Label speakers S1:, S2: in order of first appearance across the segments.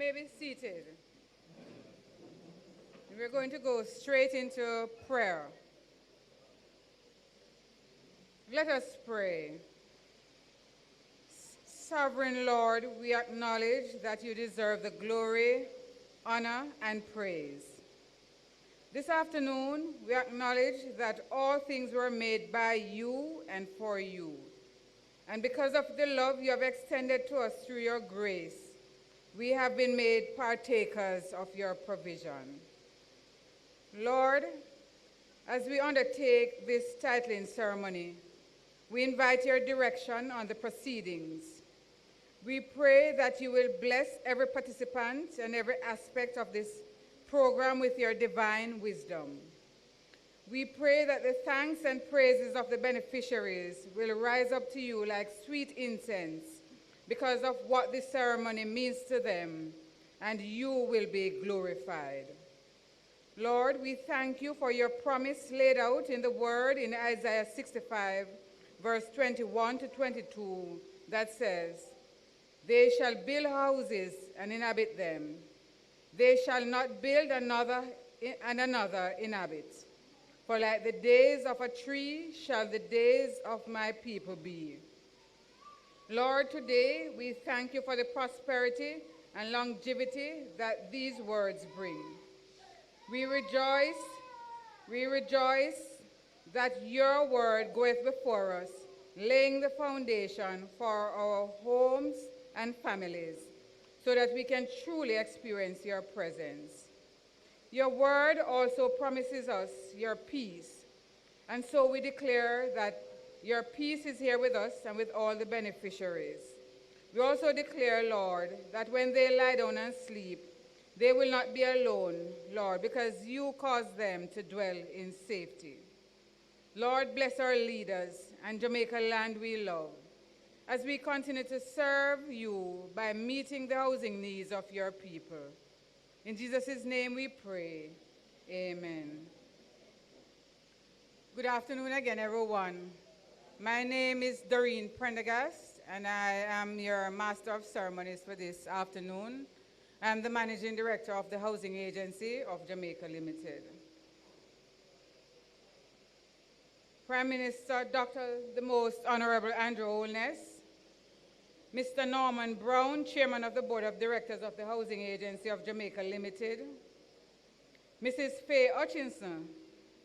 S1: may be seated. We're going to go straight into prayer. Let us pray. Sovereign Lord, we acknowledge that you deserve the glory, honor, and praise. This afternoon, we acknowledge that all things were made by you and for you. And because of the love you have extended to us through your grace, we have been made partakers of your provision. Lord, as we undertake this titling ceremony, we invite your direction on the proceedings. We pray that you will bless every participant and every aspect of this program with your divine wisdom. We pray that the thanks and praises of the beneficiaries will rise up to you like sweet incense because of what this ceremony means to them, and you will be glorified. Lord, we thank you for your promise laid out in the word in Isaiah 65, verse 21 to 22, that says, "They shall build houses and inhabit them. They shall not build another and another inhabit. For like the days of a tree shall the days of my people be." Lord, today we thank you for the prosperity and longevity that these words bring. We rejoice that your word goeth before us, laying the foundation for our homes and families, so that we can truly experience your presence. Your word also promises us your peace, and so we declare that your peace is here with us and with all the beneficiaries. We also declare, Lord, that when they lie down and sleep, they will not be alone, Lord, because you cause them to dwell in safety. Lord, bless our leaders and Jamaica land we love, as we continue to serve you by meeting the housing needs of your people. In Jesus' name we pray, amen. Good afternoon again, everyone. My name is Doreen Prendergast, and I am your Master of Ceremonies for this afternoon. I'm the Managing Director of the Housing Agency of Jamaica Limited. Prime Minister Dr. the Most Honorable Andrew Holness, Mr. Norman Brown, Chairman of the Board of Directors of the Housing Agency of Jamaica Limited, Mrs. Faye Hutchinson,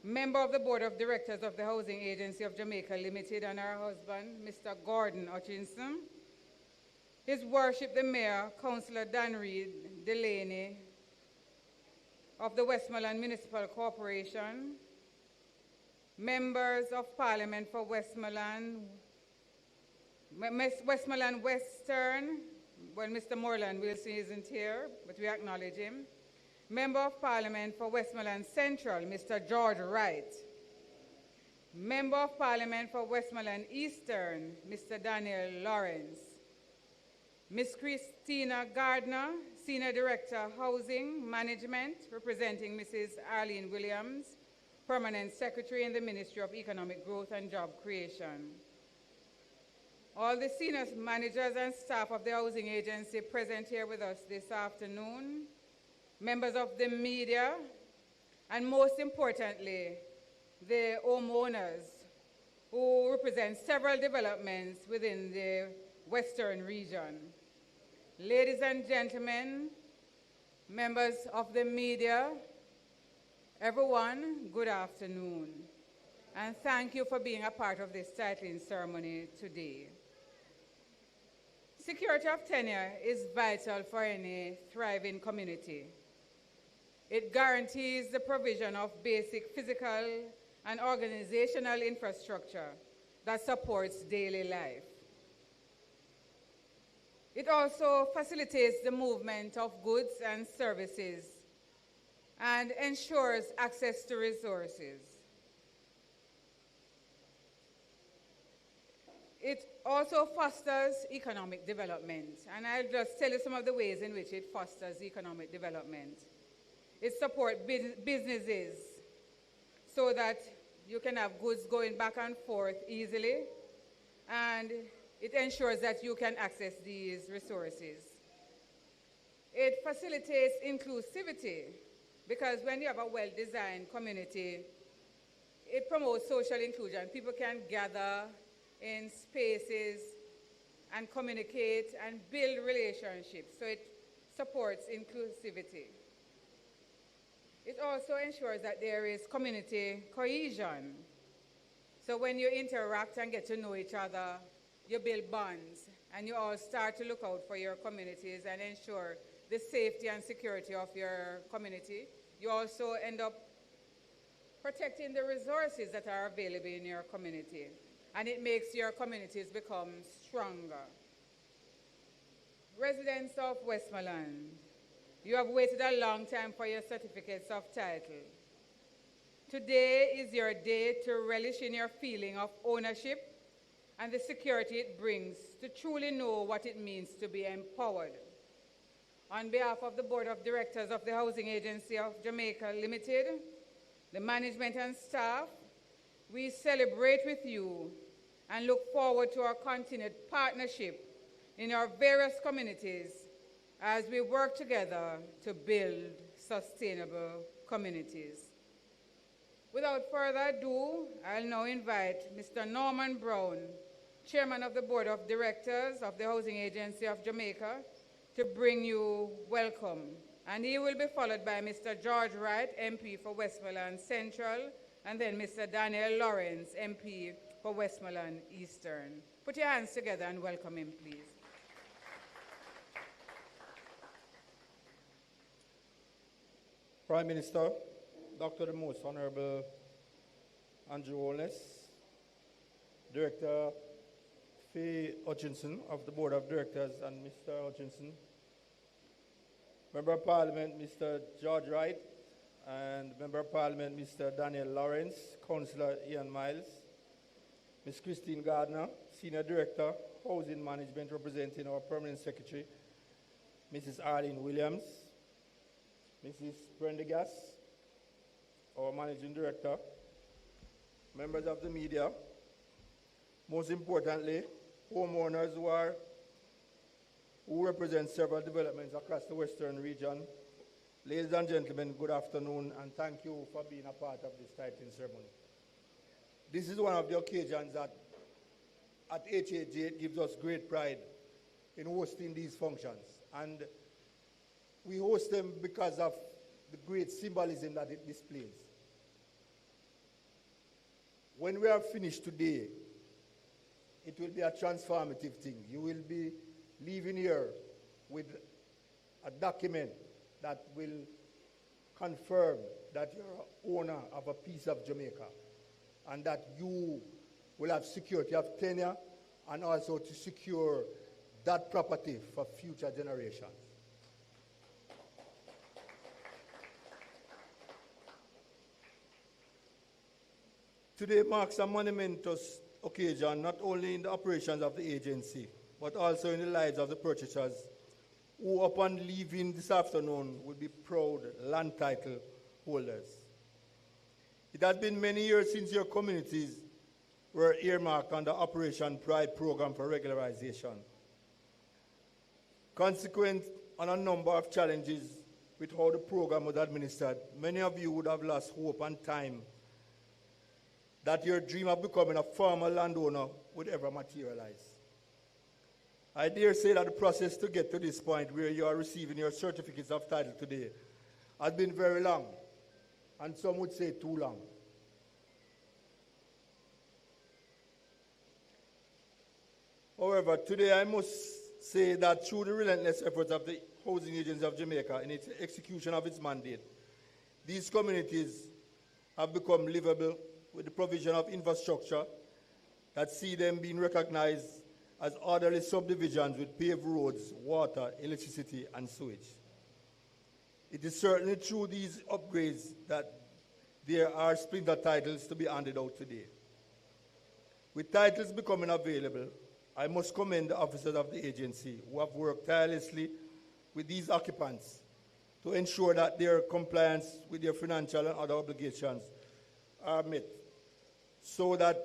S1: Member of the Board of Directors of the Housing Agency of Jamaica Limited, and her husband, Mr. Gordon Hutchinson, His Worship the Mayor, Councillor Danreed Delaney of the Westmoreland Municipal Corporation, Members of Parliament for Westmoreland Western, well, Mr. Moreland Wilson isn't here, but we acknowledge him. Member of Parliament for Westmoreland Central, Mr. George Wright. Member of Parliament for Westmoreland Eastern, Mr. Daniel Lawrence. Ms. Christina Gardner, Senior Director, Housing Management, representing Mrs. Arlene Williams, Permanent Secretary in the Ministry of Economic Growth and Job Creation. All the senior managers and staff of the Housing Agency present here with us this afternoon, members of the media, and most importantly, the homeowners who represent several developments within the Western region. Ladies and gentlemen, members of the media, everyone, good afternoon. And thank you for being a part of this titling ceremony today. Security of tenure is vital for any thriving community. It guarantees the provision of basic physical and organizational infrastructure that supports daily life. It also facilitates the movement of goods and services and ensures access to resources. It also fosters economic development, and I'll just tell you some of the ways in which it fosters economic development. It supports businesses so that you can have goods going back and forth easily, and it ensures that you can access these resources. It facilitates inclusivity because when you have a well-designed community, it promotes social inclusion. People can gather in spaces and communicate and build relationships. So it supports inclusivity. It also ensures that there is community cohesion. So when you interact and get to know each other, you build bonds, and you all start to look out for your communities and ensure the safety and security of your community. You also end up protecting the resources that are available in your community, and it makes your communities become stronger. Residents of Westmoreland, you have waited a long time for your certificates of title. Today is your day to relish in your feeling of ownership and the security it brings to truly know what it means to be empowered. On behalf of the Board of Directors of the Housing Agency of Jamaica Limited, the management and staff, we celebrate with you and look forward to our continued partnership in our various communities as we work together to build sustainable communities. Without further ado, I'll now invite Mr. Norman Brown, Chairman of the Board of Directors of the Housing Agency of Jamaica, to bring you welcome. And he will be followed by Mr. George Wright, MP for Westmoreland Central, and then Mr. Daniel Lawrence, MP for Westmoreland Eastern. Put your hands together and welcome him, please.
S2: Prime Minister, Dr. the Most Honorable Andrew Holness, Director Faye Hutchinson of the Board of Directors, and Mr. Hutchinson, Member of Parliament Mr. George Wright, and Member of Parliament Mr. Daniel Lawrence, Councillor Ian Miles, Ms. Christine Gardner, Senior Director, Housing Management, representing our Permanent Secretary, Mrs. Arlene Williams, Mrs. Prendergast, our Managing Director, members of the media, most importantly, homeowners who represent several developments across the Western region. Ladies and gentlemen, good afternoon, and thank you for being a part of this titling ceremony. This is one of the occasions that at HAJ it gives us great pride in hosting these functions. And we host them because of the great symbolism that it displays. When we are finished today, it will be a transformative thing. You will be leaving here with a document that will confirm that you're an owner of a piece of Jamaica and that you will have security of tenure and also to secure that property for future generations. Today marks a monumentous occasion not only in the operations of the agency, but also in the lives of the purchasers who, upon leaving this afternoon, will be proud land title holders. It has been many years since your communities were earmarked under Operation Pride program for regularization. Consequent on a number of challenges with how the program was administered, many of you would have lost hope and time that your dream of becoming a formal landowner would ever materialize. I dare say that the process to get to this point where you are receiving your certificates of title today has been very long, and some would say too long. However, today I must say that through the relentless efforts of the Housing Agency of Jamaica in its execution of its mandate, these communities have become livable with the provision of infrastructure that see them being recognized as orderly subdivisions with paved roads, water, electricity, and sewage. It is certainly through these upgrades that there are splinter titles to be handed out today. With titles becoming available, I must commend the officers of the agency who have worked tirelessly with these occupants to ensure that their compliance with their financial and other obligations are met, so that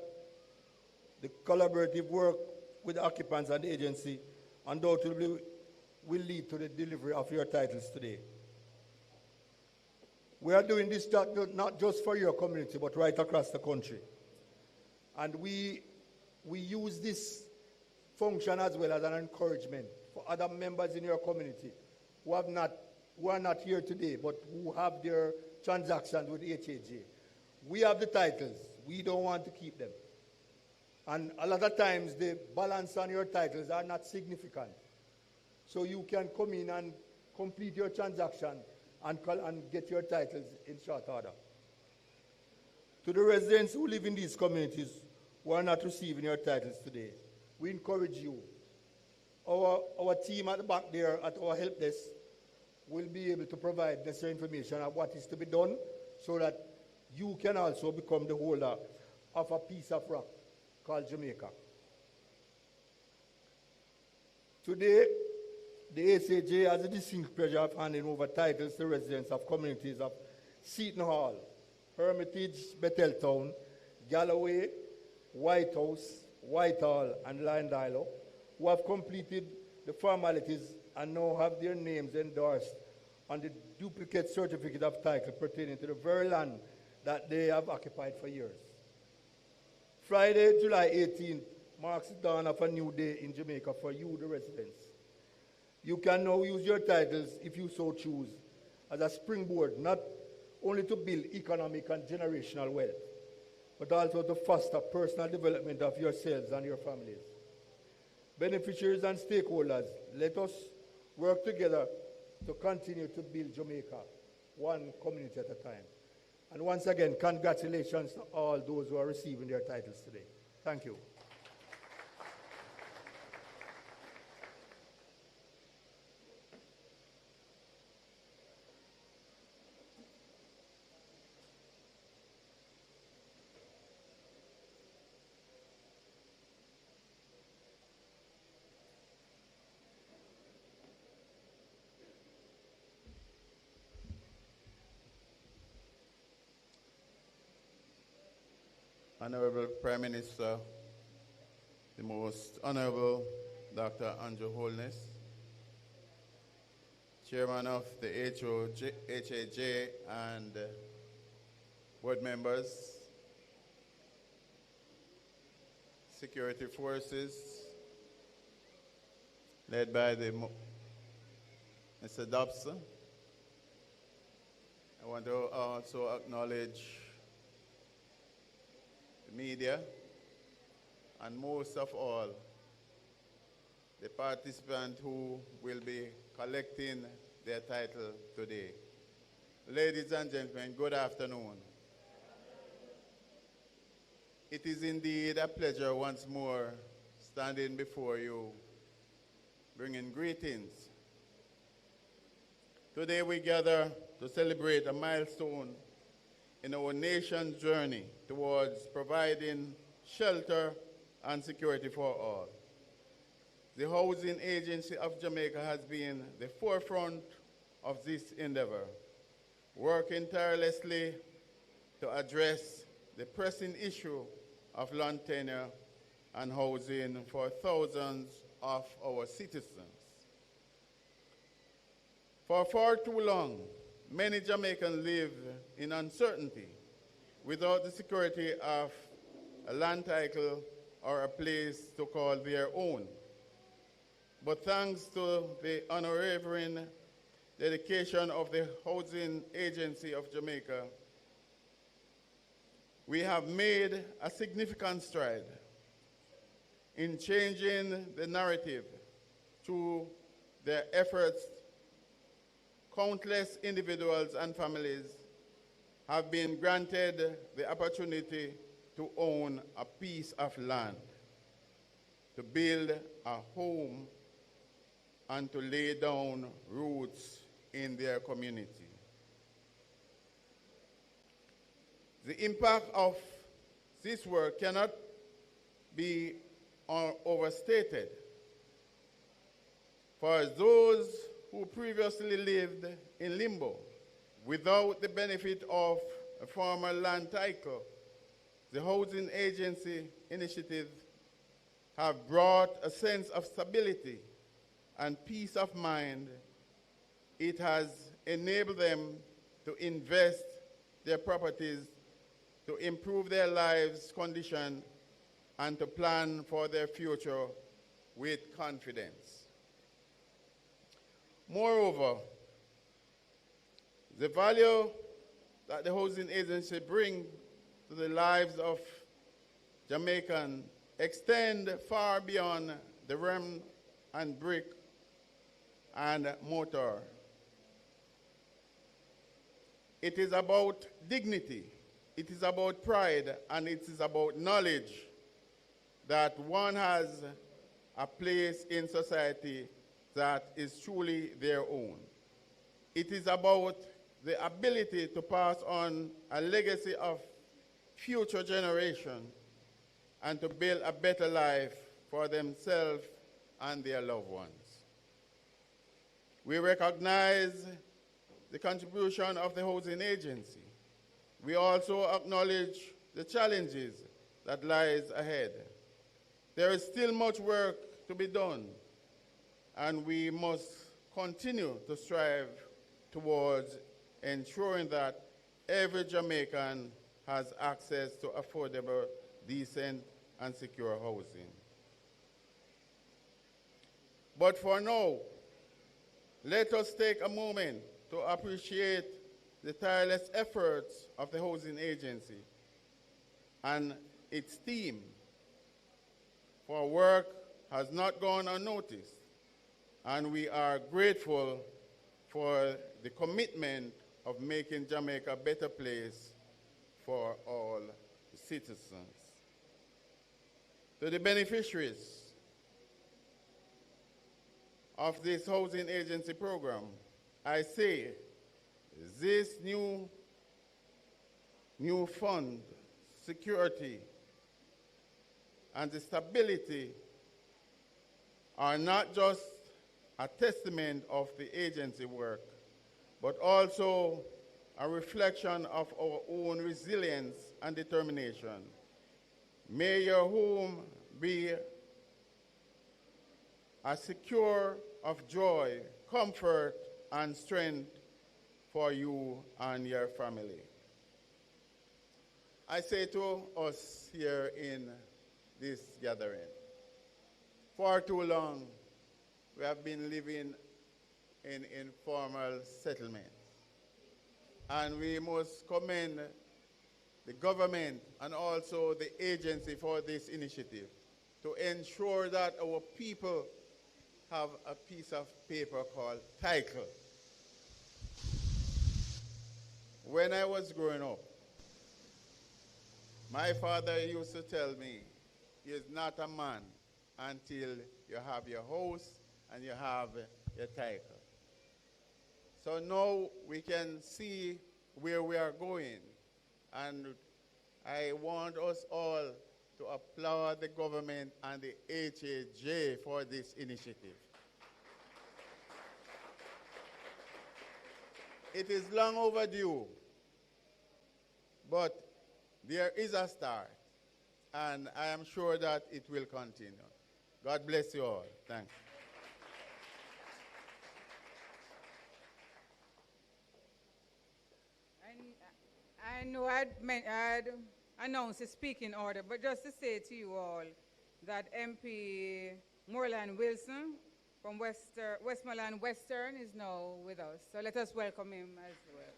S2: the collaborative work with the occupants and the agency undoubtedly will lead to the delivery of your titles today. We are doing this not just for your community, but right across the country. And we use this function as well as an encouragement for other members in your community who are not here today, but who have their transactions with HAJ. We have the titles. We don't want to keep them. And a lot of times the balance on your titles are not significant. So you can come in and complete your transaction and get your titles in short order. To the residents who live in these communities who are not receiving your titles today, we encourage you. Our team at the back there at our help desk will be able to provide necessary information on what is to be done so that you can also become the holder of a piece of rock called Jamaica. Today, the HAJ has a distinct pleasure of handing over titles to residents of communities of Seton Hall, Hermitage, Betheltown, Galloway, White House, Whitehall, and Lindilo, who have completed the formalities and now have their names endorsed on the duplicate certificate of title pertaining to the very land that they have occupied for years. Friday, July 18th, marks the dawn of a new day in Jamaica for you, the residents. You can now use your titles, if you so choose, as a springboard, not only to build economic and generational wealth, but also to foster personal development of yourselves and your families. Beneficiaries and stakeholders, let us work together to continue to build Jamaica, one community at a time. And once again, congratulations to all those who are receiving their titles today. Thank you.
S3: Honorable Prime Minister, the Most Honorable Dr. Andrew Holness, Chairman of the HAJ and board members, security forces, led by Mr. Dobson. I want to also acknowledge media, and most of all, the participants who will be collecting their title today. Ladies and gentlemen, good afternoon. It is indeed a pleasure once more standing before you, bringing greetings. Today we gather to celebrate a milestone in our nation's journey towards providing shelter and security for all. The Housing Agency of Jamaica has been the forefront of this endeavor, working tirelessly to address the pressing issue of land tenure and housing for thousands of our citizens. For far too long, many Jamaicans live in uncertainty without the security of a land title or a place to call their own. But thanks to the unwavering dedication of the Housing Agency of Jamaica, we have made a significant stride in changing the narrative through their efforts. Countless individuals and families have been granted the opportunity to own a piece of land, to build a home, and to lay down roots in their community. The impact of this work cannot be overstated. For those who previously lived in limbo without the benefit of a former land title, the Housing Agency initiative have brought a sense of stability and peace of mind, it has enabled them to invest their properties, to improve their lives' condition, and to plan for their future with confidence. Moreover, the value that the housing agency brings to the lives of Jamaicans extend far beyond the realm and brick and mortar. It is about dignity, it is about pride, and it is about knowledge that one has a place in society that is truly their own. It is about the ability to pass on a legacy of future generations and to build a better life for themselves and their loved ones. We recognize the contribution of the housing agency. We also acknowledge the challenges that lies ahead. There is still much work to be done, and we must continue to strive towards ensuring that every Jamaican has access to affordable, decent, and secure housing. But for now, let us take a moment to appreciate the tireless efforts of the housing agency and its team, for work has not gone unnoticed, and we are grateful for the commitment of making Jamaica a better place for all citizens. To the beneficiaries of this housing agency program, I say this new fund, security, and the stability are not just a testament of the agency work, but also a reflection of our own resilience and determination. May your home be a secure of joy, comfort, and strength for you and your family. I say to us here in this gathering, for too long we have been living in informal settlements, and we must commend the government and also the agency for this initiative to ensure that our people have a piece of paper called title. When I was growing up, my father used to tell me, "You're not a man until you have your house and you have your title." So now we can see where we are going, and I want us all to applaud the government and the HAJ for this initiative. It is long overdue, but there is a start, and I am sure that it will continue. God bless you all. Thanks.
S1: I know I'd announced a speaking order, but just to say to you all that MP Moreland Wilson from Westmoreland Western is now with us. So let us welcome him as well.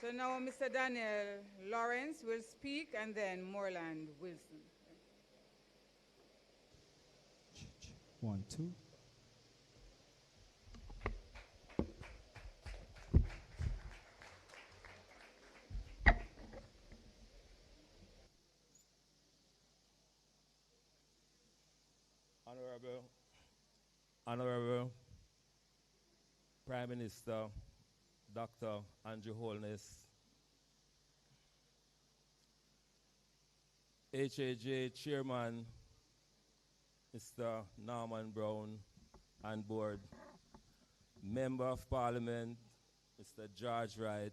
S1: So now Mr. Daniel Lawrence will speak, and then Moreland Wilson.
S4: 1, 2.
S5: Honorable Prime Minister Dr. Andrew Holness, HAJ Chairman Mr. Norman Brown and Board, Member of Parliament Mr. George Wright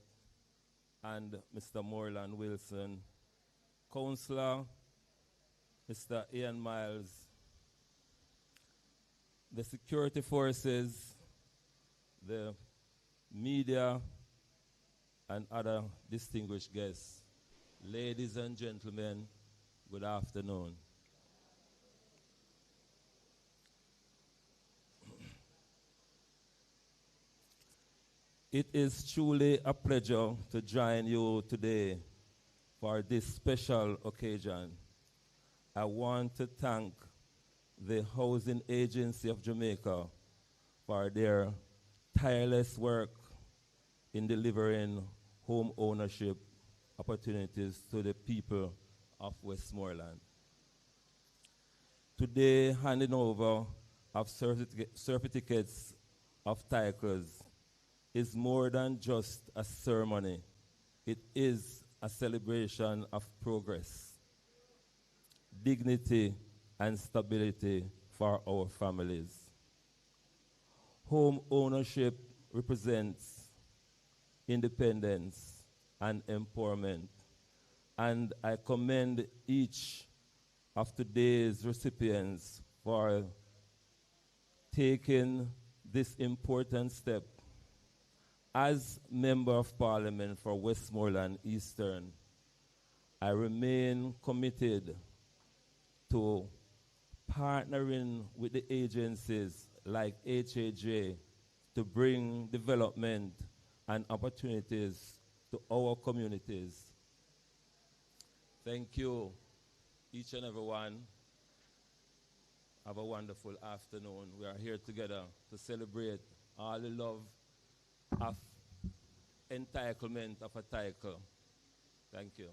S5: and Mr. Moreland Wilson, Councillor Mr. Ian Miles, the security forces, the media, and other distinguished guests. Ladies and gentlemen, good afternoon. It is truly a pleasure to join you today for this special occasion. I want to thank the Housing Agency of Jamaica for their tireless work in delivering home ownership opportunities to the people of Westmoreland. Today, handing over of certificates of titles is more than just a ceremony. It is a celebration of progress, dignity, and stability for our families. Home ownership represents independence and empowerment, and I commend each of today's recipients for taking this important step. As Member of Parliament for Westmoreland Eastern, I remain committed to partnering with the agencies like HAJ to bring development and opportunities to our communities. Thank you, each and every one. Have a wonderful afternoon. We are here together to celebrate all the love of entitlement of a title. Thank you.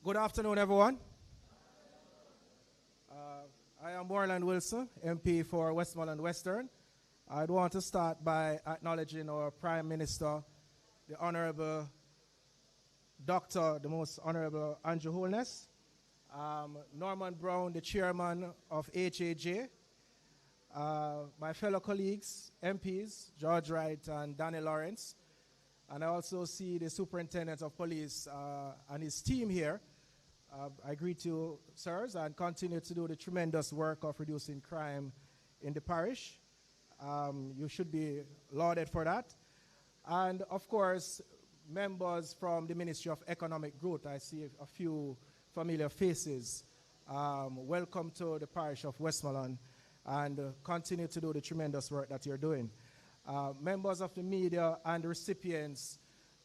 S6: Good afternoon, everyone. I am Moreland Wilson, MP for Westmoreland Western. I'd want to start by acknowledging our Prime Minister, the Honorable Dr. the Most Honorable Andrew Holness, Norman Brown, the Chairman of HAJ, my fellow colleagues, MPs, George Wright and Danny Lawrence, and I also see the Superintendent of Police and his team here. I greet you, sirs, and continue to do the tremendous work of reducing crime in the parish. You should be lauded for that. And, of course, members from the Ministry of Economic Growth. I see a few familiar faces. Welcome to the parish of Westmoreland, and continue to do the tremendous work that you're doing. Members of the media and recipients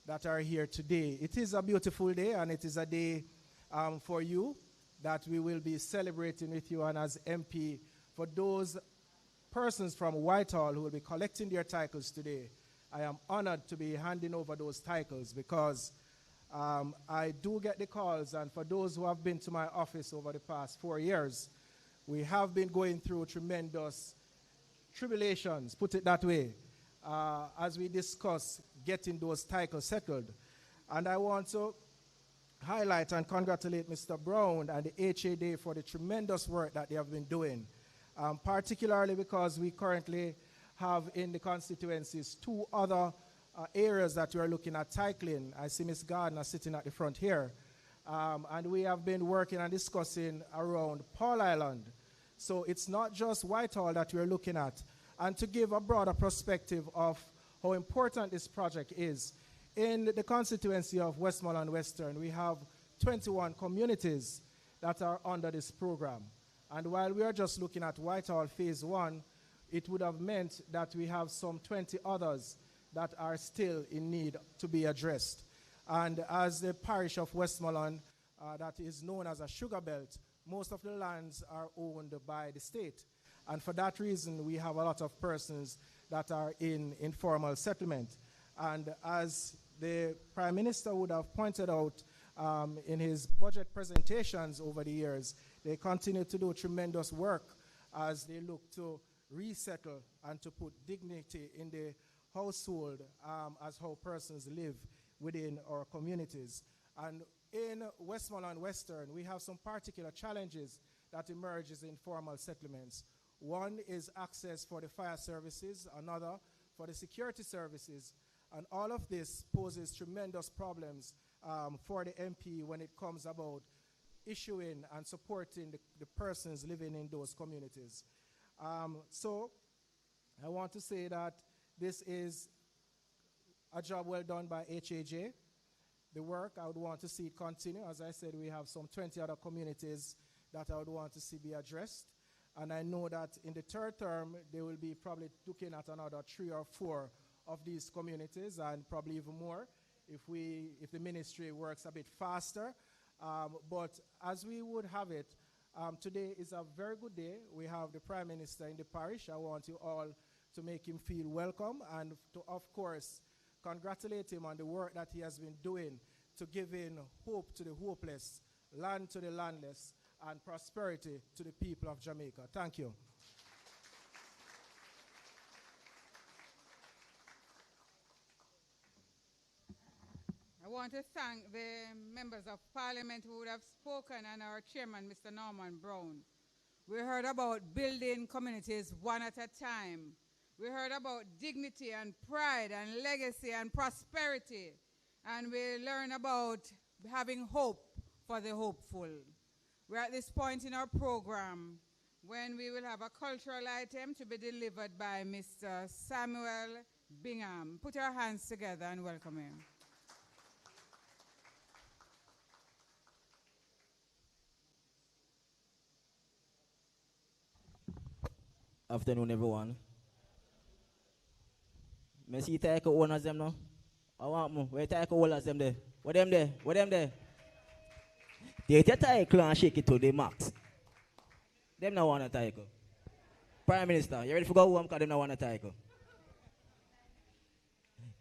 S6: that are here today. It is a beautiful day, and it is a day for you that we will be celebrating with you, and as MP, for those persons from Whitehall who will be collecting their titles today, I am honored to be handing over those titles because I do get the calls, and for those who have been to my office over the past 4 years, we have been going through tremendous tribulations, put it that way, as we discuss getting those titles settled. And I want to highlight and congratulate Mr. Brown and the HAJ for the tremendous work that they have been doing, particularly because we currently have in the constituencies 2 other areas that we are looking at titling. I see Ms. Gardner sitting at the front here. And we have been working and discussing around Paul Island. So it's not just Whitehall that we are looking at. And to give a broader perspective of how important this project is, in the constituency of Westmoreland Western, we have 21 communities that are under this program. And while we are just looking at Whitehall Phase 1, it would have meant that we have some 20 others that are still in need to be addressed. And as the parish of Westmoreland, that is known as a sugar belt, most of the lands are owned by the state. And for that reason, we have a lot of persons that are in informal settlement. And as the Prime Minister would have pointed out in his budget presentations over the years, they continue to do tremendous work as they look to resettle and to put dignity in the household as how persons live within our communities. And in Westmoreland Western, we have some particular challenges that emerges in formal settlements. One is access for the fire services, another for the security services, and all of this poses tremendous problems for the MP when it comes about issuing and supporting the persons living in those communities. So I want to say that this is a job well done by HAJ. The work, I would want to see it continue. As I said, we have some 20 other communities that I would want to see be addressed. And I know that in the third term, they will be probably looking at another 3 or 4 of these communities, and probably even more if the ministry works a bit faster. But as we would have it, today is a very good day. We have the Prime Minister in the parish. I want you all to make him feel welcome and to, of course, congratulate him on the work that he has been doing to give in hope to the hopeless, land to the landless, and prosperity to the people of Jamaica. Thank you.
S1: I want to thank the members of Parliament who would have spoken and our chairman, Mr. Norman Brown. We heard about building communities one at a time. We heard about dignity and pride and legacy and prosperity. And we learned about having hope for the hopeful. We're at this point in our program when we will have a cultural item to be delivered by Mr. Samuel Bingham. Put our hands together and welcome him.
S7: Afternoon, everyone. Me see take one of them now. I want more. Where take all of them there? What them there? What them there? They take and shake it to the max. Them now want to take. Prime Minister, you ready to go home because them now want to take?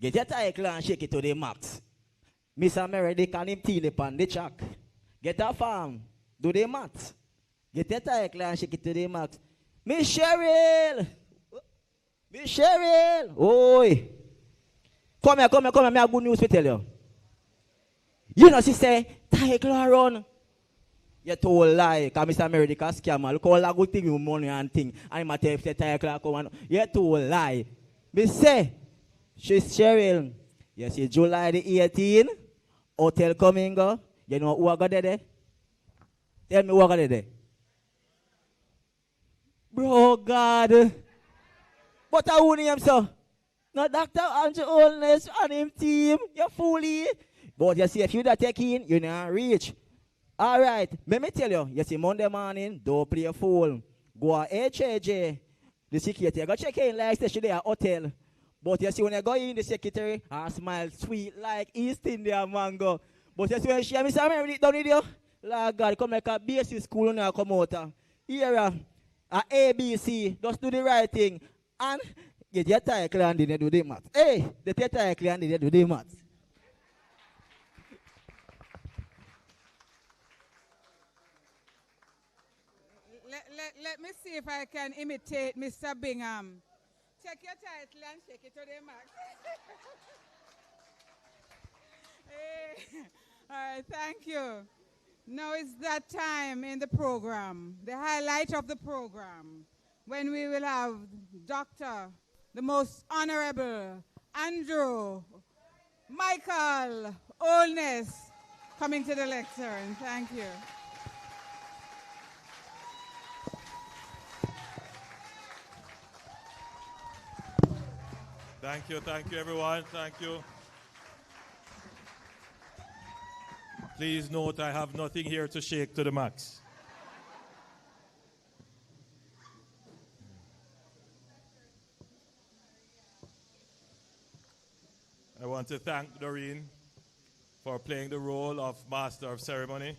S7: Get your take and shake it to the max. Mr. Meredith can him teen upon the track. Get a farm. Do the math. Get your take and shake it to the max. Miss Cheryl! Miss Cheryl! Oi! Come here. I have good news to tell you. You know, she say, take run. You told lie, because Mr. Meredith is a scammer. Look all that good thing with money and thing. And I'm going to say, take come on. You told lie. Me say, she's Cheryl. You see, July the 18th, hotel coming. You know who I got there? Tell me who I got there. Bro, God. But I wouldn't him, so. No, Dr. Andrew Holness and him team. You fully. But you see, if you don't take in, you not reach. All right. Let me tell you. You see, Monday morning, don't play a fool. Go to HAJ. The secretary. Go check in like station there at hotel. But you see, when you go in, the secretary, I smile sweet like East India mango. But you see, when she and Mr. Meredith down here, Lord God, come like a basic school and come out. Here, ABC, just do the right thing. And get your title and then do the math. Hey, the title and then do the math.
S1: Let me see if I can imitate Mr. Bingham. Check your title and shake it to the max. Hey. All right, thank you. Now it's that time in the program, the highlight of the program, when we will have Dr. the Most Honorable Andrew Michael Holness coming to the lectern. Thank you.
S8: Thank you, everyone. Thank you. Please note, I have nothing here to shake to the max. I want to thank Doreen for playing the role of Master of Ceremony.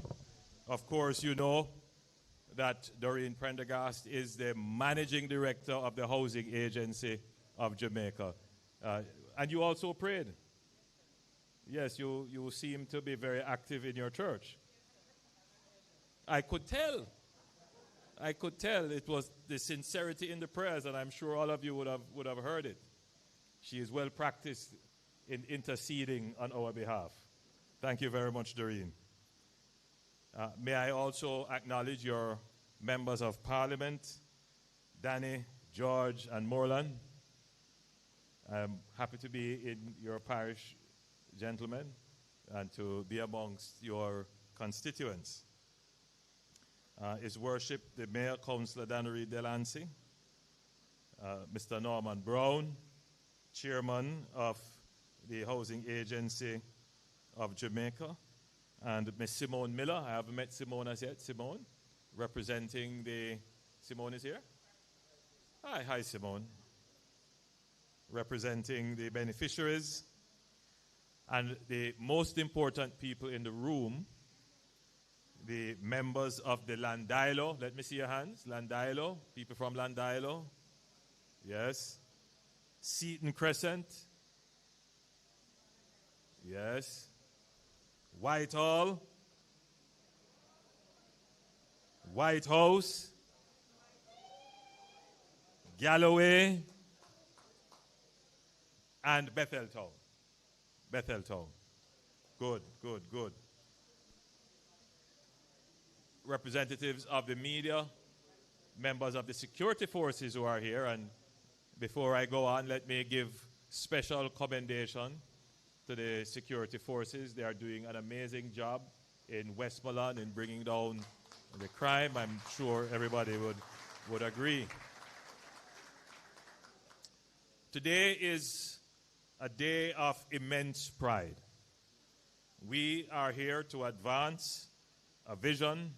S8: Of course, you know that Doreen Prendergast is the Managing Director of the Housing Agency of Jamaica. And you also prayed. Yes, you seem to be very active in your church. I could tell. It was the sincerity in the prayers, and I'm sure all of you would have heard it. She is well practiced in interceding on our behalf. Thank you very much, Doreen. May I also acknowledge your members of Parliament, Danny, George, and Moreland. I'm happy to be in your parish, gentlemen, and to be amongst your constituents. His Worship, the Mayor, Councillor Dannery Delancey, Mr. Norman Brown, Chairman of the Housing Agency of Jamaica, and Ms. Simone Miller. I haven't met Simone as yet. Simone, representing the... Simone is here? Hi, Simone. Representing the beneficiaries and the most important people in the room, the members of the Landilo. Let me see your hands. Landilo, people from Landilo. Yes. Seaton Crescent. Yes. Whitehall. White House. Galloway. And Betheltown. Betheltown. Good. Representatives of the media, members of the security forces who are here, and before I go on, let me give special commendation to the security forces. They are doing an amazing job in Westmoreland in bringing down the crime. I'm sure everybody would agree. Today is a day of immense pride. We are here to advance a vision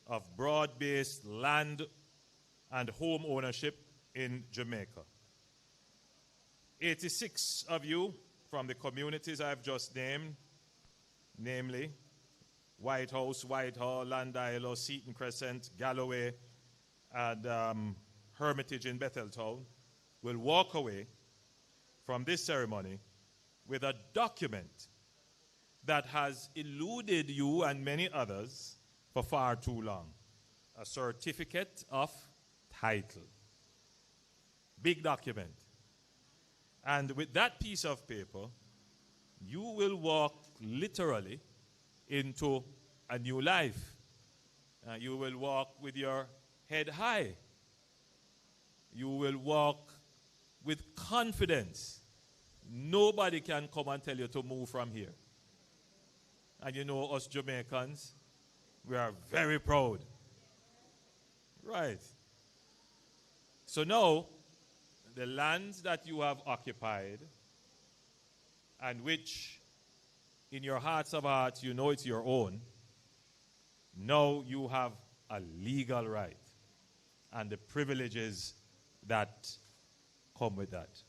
S8: of broad-based land and home ownership in Jamaica. 86 of you from the communities I've just named, namely White House, Whitehall, Landilo, Seaton Crescent, Galloway, and Hermitage in Betheltown, will walk away from this ceremony with a document that has eluded you and many others for far too long. A certificate of title. Big document. And with that piece of paper, you will walk literally into a new life. You will walk with your head high. You will walk with confidence. Nobody can come and tell you to move from here. And you know, us Jamaicans, we are very proud. Right. So now, the lands that you have occupied, and which in your hearts of hearts you know it's your own, now you have a legal right and the privileges that come with that.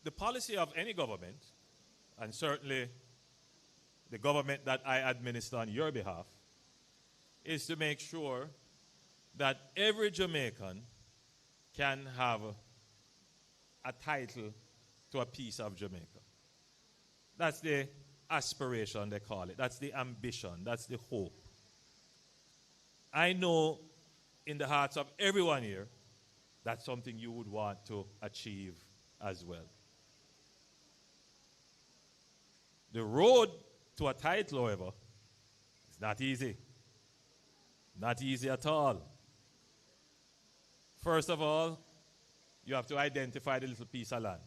S8: The policy of any government, and certainly the government that I administer on your behalf, is to make sure that every Jamaican can have a title to a piece of Jamaica. That's the aspiration, they call it. That's the ambition. That's the hope. I know in the hearts of everyone here, that's something you would want to achieve as well. The road to a title, however, is not easy. Not easy at all. First of all, you have to identify the little piece of land.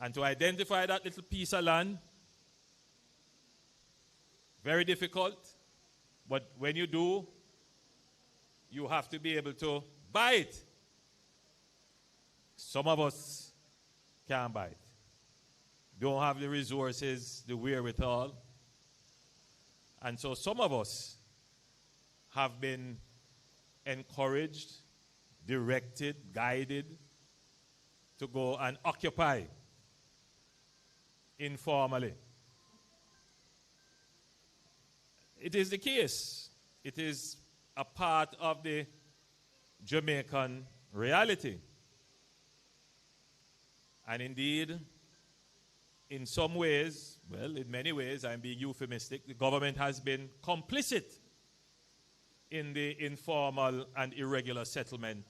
S8: And to identify that little piece of land, very difficult, but when you do, you have to be able to buy it. Some of us can't buy it. Don't have the resources, the wherewithal. And so some of us have been encouraged, directed, guided to go and occupy informally. It is the case. It is a part of the Jamaican reality. And indeed, in some ways, well, in many ways, I'm being euphemistic, the government has been complicit in the informal and irregular settlement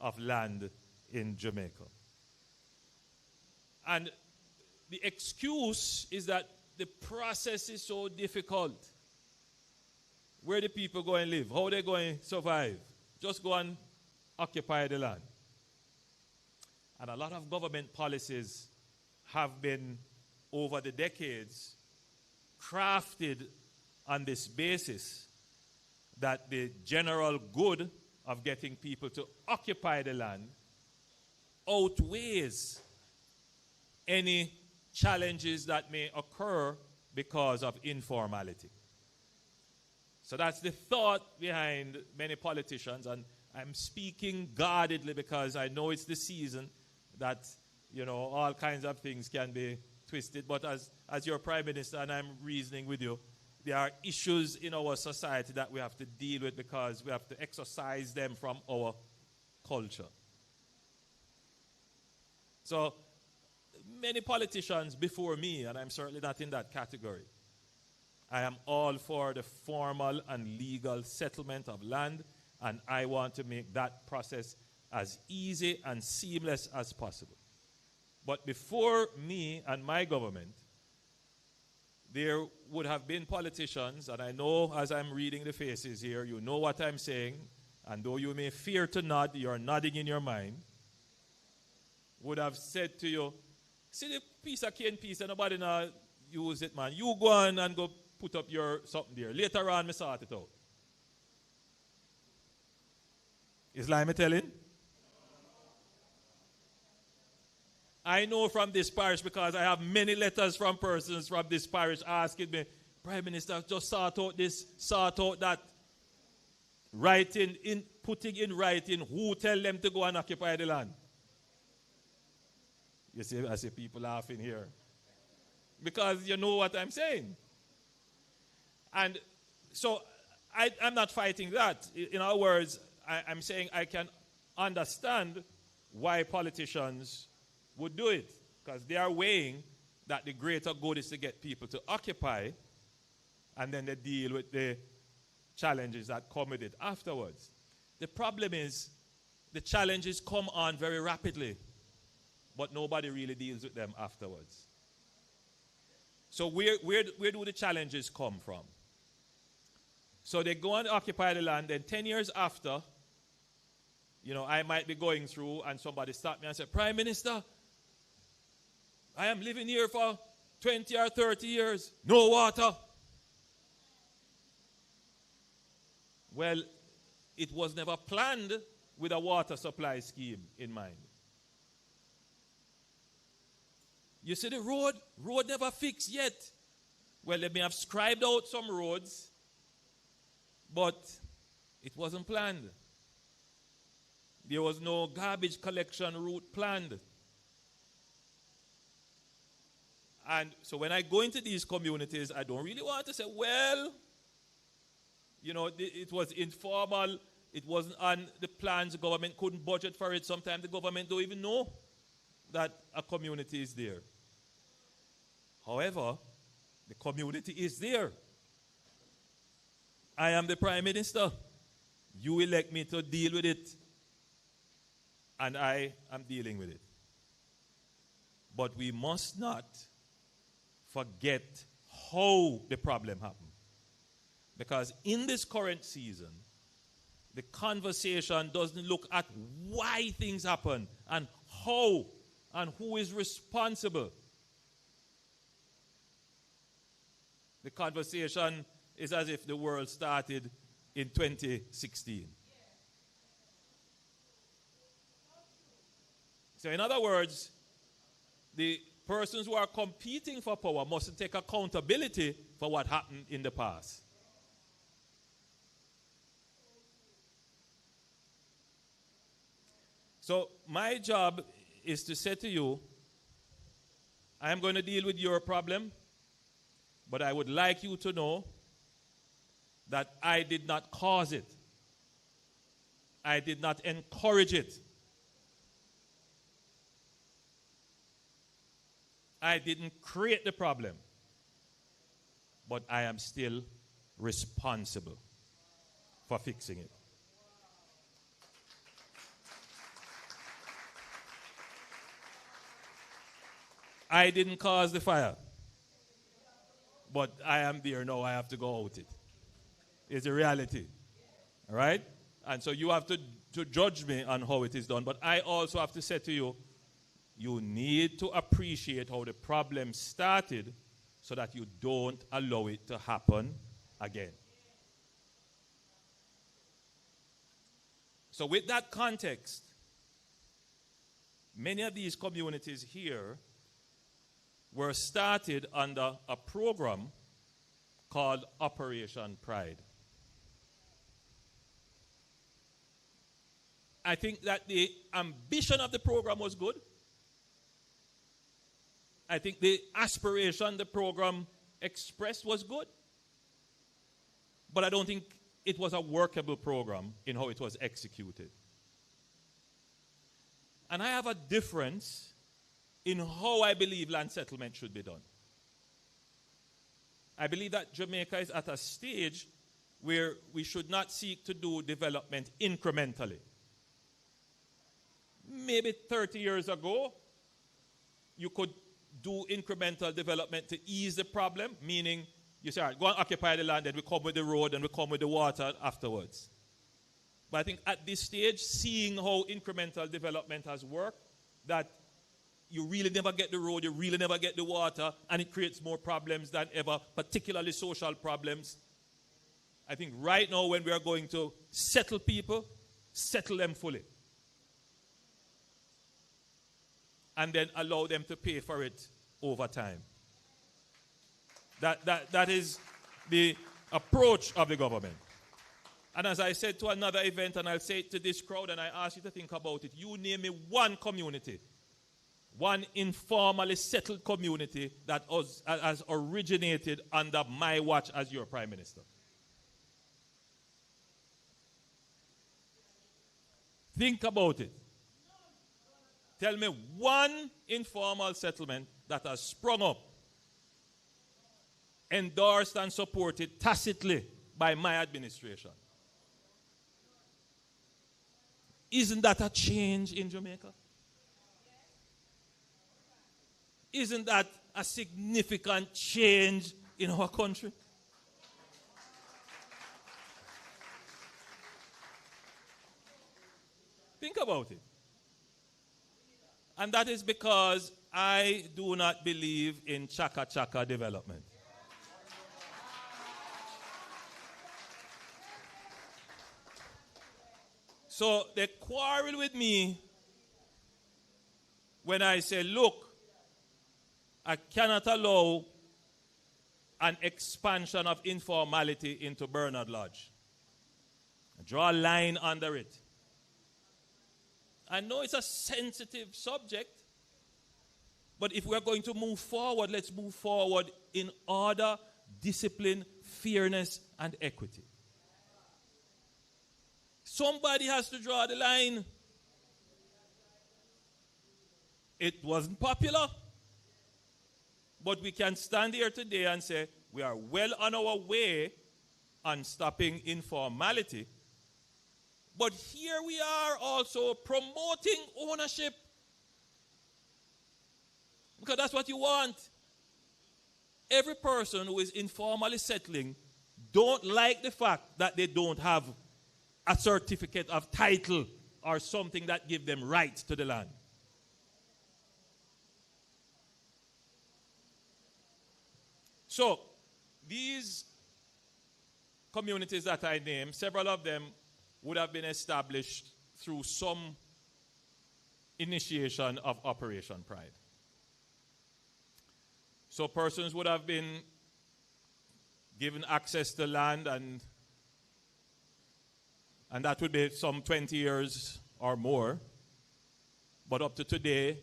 S8: of land in Jamaica. And the excuse is that the process is so difficult. Where the people go and live? How they going to survive? Just go and occupy the land. And a lot of government policies have been, over the decades, crafted on this basis that the general good of getting people to occupy the land outweighs any challenges that may occur because of informality. So that's the thought behind many politicians, and I'm speaking guardedly because I know it's the season that, you know, all kinds of things can be twisted. But as your Prime Minister, and I'm reasoning with you, there are issues in our society that we have to deal with because we have to exorcise them from our culture. So many politicians before me, and I'm certainly not in that category, I am all for the formal and legal settlement of land, and I want to make that process as easy and seamless as possible. But before me and my government, there would have been politicians, and I know as I'm reading the faces here, you know what I'm saying, and though you may fear to nod, you're nodding in your mind, would have said to you, see the piece of cane piece and nobody now use it, man. You go on and go put up your something there. Later on, me sort it out. Is like me telling? I know from this parish because I have many letters from persons from this parish asking me, Prime Minister, just sort out this, sort out that. Putting in writing who tell them to go and occupy the land. You see, I see people laughing here. Because you know what I'm saying. And so I'm not fighting that. In other words, I'm saying I can understand why politicians would do it. Because they are weighing that the greater good is to get people to occupy, and then they deal with the challenges that come with it afterwards. The problem is the challenges come on very rapidly, but nobody really deals with them afterwards. So where do the challenges come from? So they go and occupy the land, then 10 years after, you know, I might be going through and somebody stop me and say, Prime Minister, I am living here for 20 or 30 years, no water. Well, it was never planned with a water supply scheme in mind. You see the road never fixed yet. Well, they may have scribed out some roads, but it wasn't planned. There was no garbage collection route planned. And so when I go into these communities, I don't really want to say, well, you know, it was informal. It wasn't on the plans. The government couldn't budget for it. Sometimes the government don't even know that a community is there. However, the community is there. I am the Prime Minister. You elect me to deal with it. And I am dealing with it. But we must not forget how the problem happened. Because in this current season, the conversation doesn't look at why things happen and how and who is responsible. The conversation is as if the world started in 2016. So in other words, the persons who are competing for power must take accountability for what happened in the past. So my job is to say to you, I am going to deal with your problem, but I would like you to know that I did not cause it. I did not encourage it. I didn't create the problem, but I am still responsible for fixing it. I didn't cause the fire. But I am there now. I have to go out it. It's a reality. All right? And so you have to judge me on how it is done. But I also have to say to you, you need to appreciate how the problem started so that you don't allow it to happen again. So with that context, many of these communities here were started under a program called Operation Pride. I think that the ambition of the program was good. I think the aspiration the program expressed was good. But I don't think it was a workable program in how it was executed. And I have a difference in how I believe land settlement should be done. I believe that Jamaica is at a stage where we should not seek to do development incrementally. Maybe 30 years ago, you could do incremental development to ease the problem, meaning you say, all right, go and occupy the land, then we come with the road, and we come with the water afterwards. But I think at this stage, seeing how incremental development has worked, that you really never get the road, you really never get the water, and it creates more problems than ever, particularly social problems. I think right now when we are going to settle people, settle them fully. And then allow them to pay for it over time. That is the approach of the government. And as I said to another event, and I'll say it to this crowd, and I ask you to think about it, you name me one community, one informally settled community that has originated under my watch as your Prime Minister. Think about it. Tell me one informal settlement that has sprung up, endorsed and supported tacitly by my administration. Isn't that a change in Jamaica? Isn't that a significant change in our country? Think about it. And that is because I do not believe in chaka-chaka development. So they quarrel with me when I say, look, I cannot allow an expansion of informality into Bernard Lodge. I draw a line under it. I know it's a sensitive subject, but if we're going to move forward, let's move forward in order, discipline, fairness, and equity. Somebody has to draw the line. It wasn't popular, but we can stand here today and say we are well on our way on stopping informality. But here we are also promoting ownership. Because that's what you want. Every person who is informally settling don't like the fact that they don't have a certificate of title or something that gives them rights to the land. So, these communities that I named, several of them would have been established through some initiation of Operation Pride. So persons would have been given access to land, and that would be some 20 years or more. But up to today,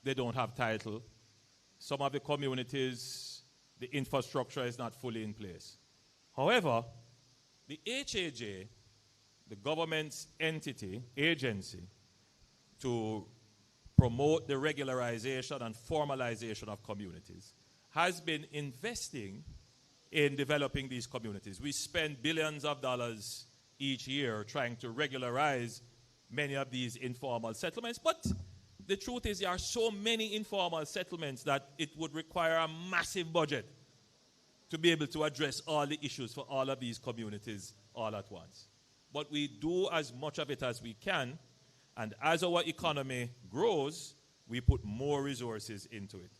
S8: they don't have title. Some of the communities, the infrastructure is not fully in place. However, the HAJ, the government's agency to promote the regularization and formalization of communities, has been investing in developing these communities. We spend billions of dollars each year trying to regularize many of these informal settlements, but the truth is there are so many informal settlements that it would require a massive budget to be able to address all the issues for all of these communities all at once. But we do as much of it as we can, and as our economy grows, we put more resources into it.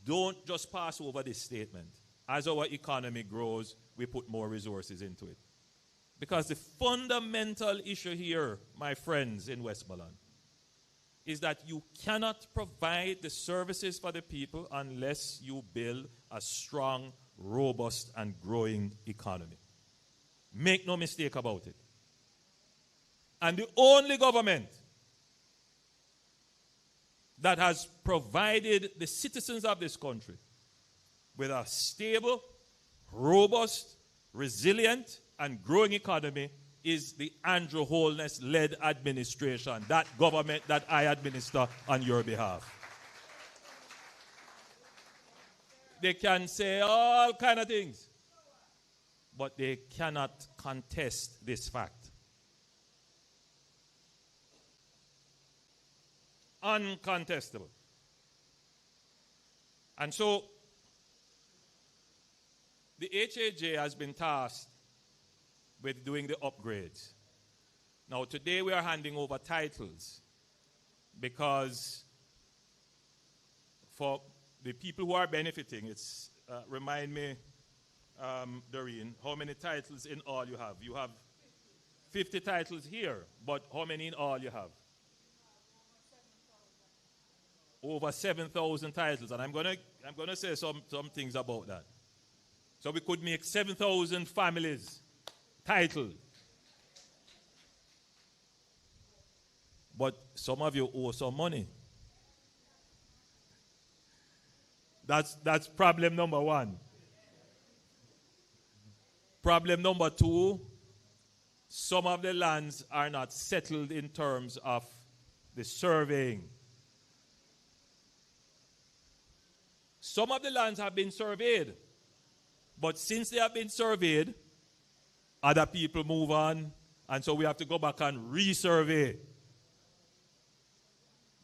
S8: Don't just pass over this statement. As our economy grows, we put more resources into it. Because the fundamental issue here, my friends in Westmoreland, is that you cannot provide the services for the people unless you build a strong, robust, and growing economy. Make no mistake about it. And the only government that has provided the citizens of this country with a stable, robust, resilient, and growing economy is the Andrew Holness-led administration, that government that I administer on your behalf. They can say all kind of things, but they cannot contest this fact. Uncontestable. And so, the HAJ has been tasked with doing the upgrades. Now, today we are handing over titles because for the people who are benefiting, it's, remind me, Doreen, how many titles in all you have? You have 50 titles here, but how many in all you have? Over 7,000 titles, and I'm gonna say some things about that. So we could make 7,000 families titled. But some of you owe some money. That's problem number one. Problem number two, some of the lands are not settled in terms of the surveying. Some of the lands have been surveyed, but since they have been surveyed, other people move on, and so we have to go back and resurvey.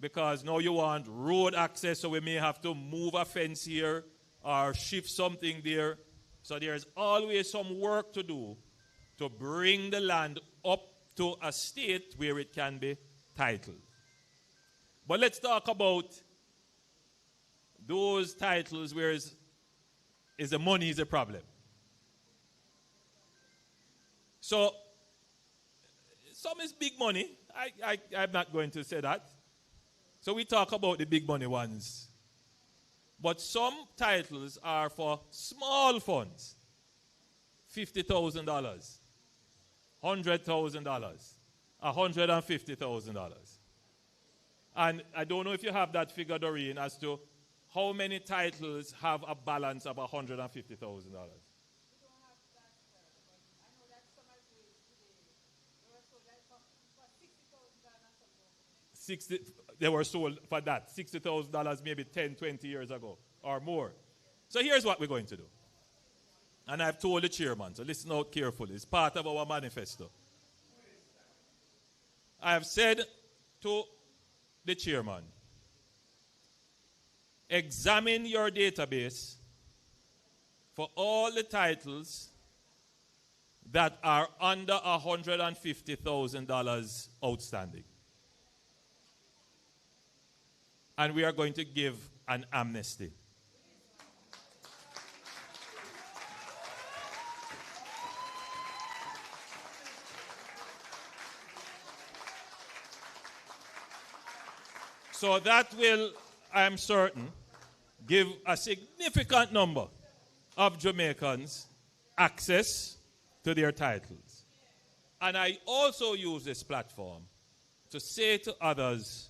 S8: Because now you want road access, so we may have to move a fence here or shift something there. So there's always some work to do to bring the land up to a state where it can be titled. But let's talk about those titles where is the money is a problem. So, some is big money. I'm not going to say that. So we talk about the big money ones. But some titles are for small funds. $50,000, $100,000, $150,000. And I don't know if you have that figure, Doreen, as to how many titles have a balance of $150,000. 60, they were sold for that, $60,000 maybe 10, 20 years ago or more. So here's what we're going to do. And I've told the chairman, so listen out carefully. It's part of our manifesto. I have said to the chairman, examine your database for all the titles that are under $150,000 outstanding. And we are going to give an amnesty. So that will, I'm certain, give a significant number of Jamaicans access to their titles. And I also use this platform to say to others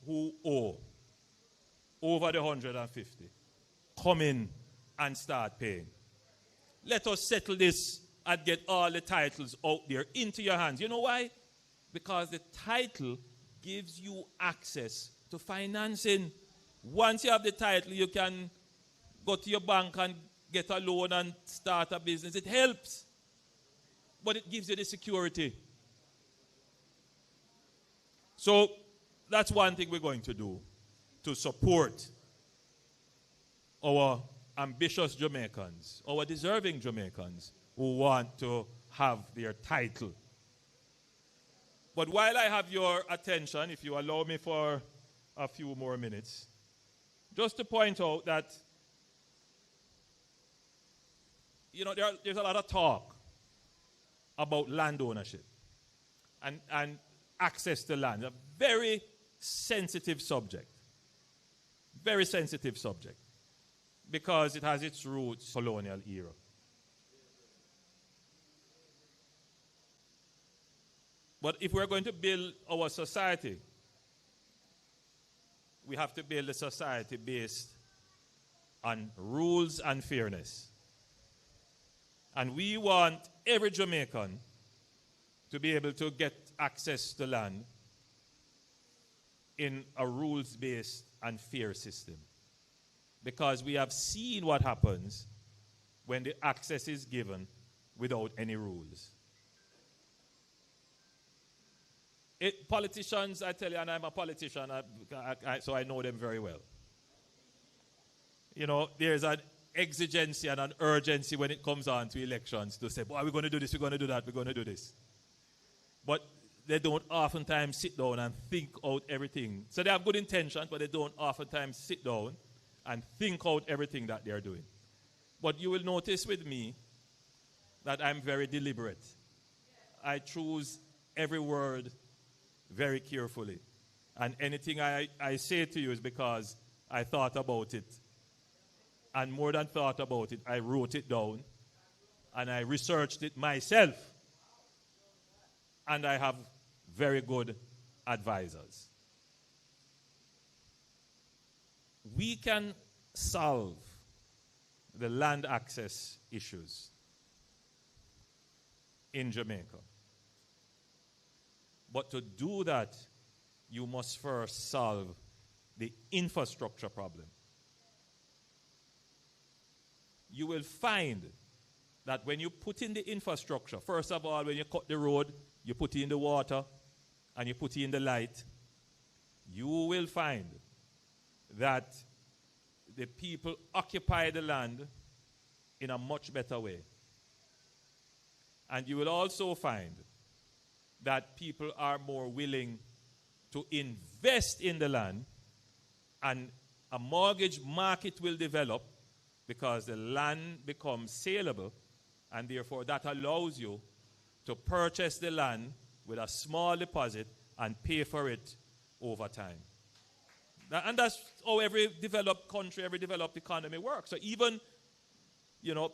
S8: who owe over the 150, come in and start paying. Let us settle this and get all the titles out there into your hands. You know why? Because the title gives you access to financing. Once you have the title, you can go to your bank and get a loan and start a business. It helps, but it gives you the security. So that's one thing we're going to do to support our ambitious Jamaicans, our deserving Jamaicans who want to have their title. But while I have your attention, if you allow me for a few more minutes, just to point out that, you know, there's a lot of talk about land ownership and access to land. A very sensitive subject. Very sensitive subject. Because it has its roots in the colonial era. But if we're going to build our society, we have to build a society based on rules and fairness. And we want every Jamaican to be able to get access to land in a rules-based and fair system. Because we have seen what happens when the access is given without any rules. Politicians, I tell you, and I'm a politician, so I know them very well. You know, there's an exigency and an urgency when it comes on to elections to say, boy, we're going to do this, we're going to do that, we're going to do this. But they don't oftentimes sit down and think out everything. So they have good intentions, but they don't oftentimes sit down and think out everything that they're doing. But you will notice with me that I'm very deliberate. I choose every word very carefully. And anything I say to you is because I thought about it. And more than thought about it, I wrote it down. And I researched it myself. And I have very good advisors. We can solve the land access issues in Jamaica. But to do that, you must first solve the infrastructure problem. You will find that when you put in the infrastructure, first of all, when you cut the road, you put in the water, and you put in the light, you will find that the people occupy the land in a much better way. And you will also find that people are more willing to invest in the land, and a mortgage market will develop because the land becomes saleable, and therefore that allows you to purchase the land with a small deposit and pay for it over time. And that's how every developed country, every developed economy works. So even, you know,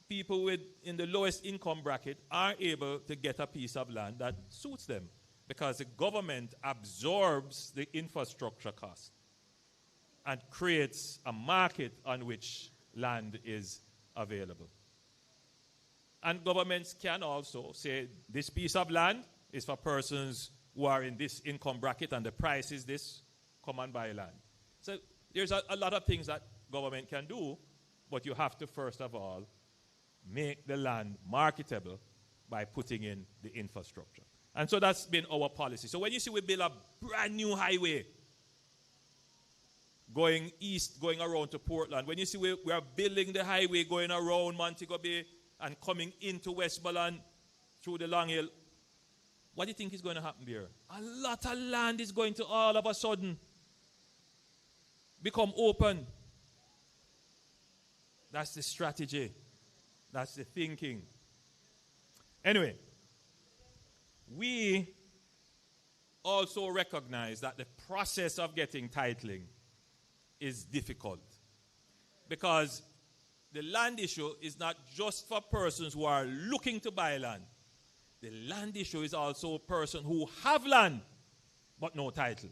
S8: people in the lowest income bracket are able to get a piece of land that suits them because the government absorbs the infrastructure cost and creates a market on which land is available. And governments can also say, this piece of land is for persons who are in this income bracket and the price is this, come and buy land. So there's a lot of things that government can do, but you have to first of all make the land marketable by putting in the infrastructure. And so that's been our policy. So when you see we build a brand new highway going east, going around to Portland, when you see we are building the highway going around Montego Bay and coming into Westmoreland through the Long Hill, what do you think is going to happen there? A lot of land is going to all of a sudden become open. That's the strategy. That's the thinking. Anyway, we also recognize that the process of getting titling is difficult because the land issue is not just for persons who are looking to buy land. The land issue is also a person who have land but no title.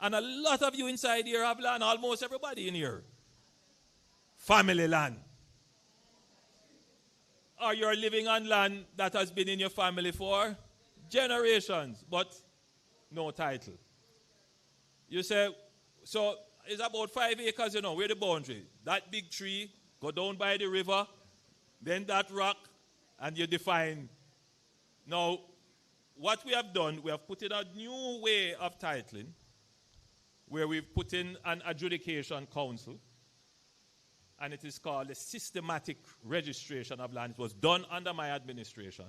S8: And a lot of you inside here have land, almost everybody in here. Family land. Or you're living on land that has been in your family for generations, but no title. You say, so it's about 5 acres, you know, where the boundary. That big tree, go down by the river, then that rock, and you define. Now, what we have done, we have put in a new way of titling, where we've put in an adjudication council, and it is called the systematic registration of land. It was done under my administration.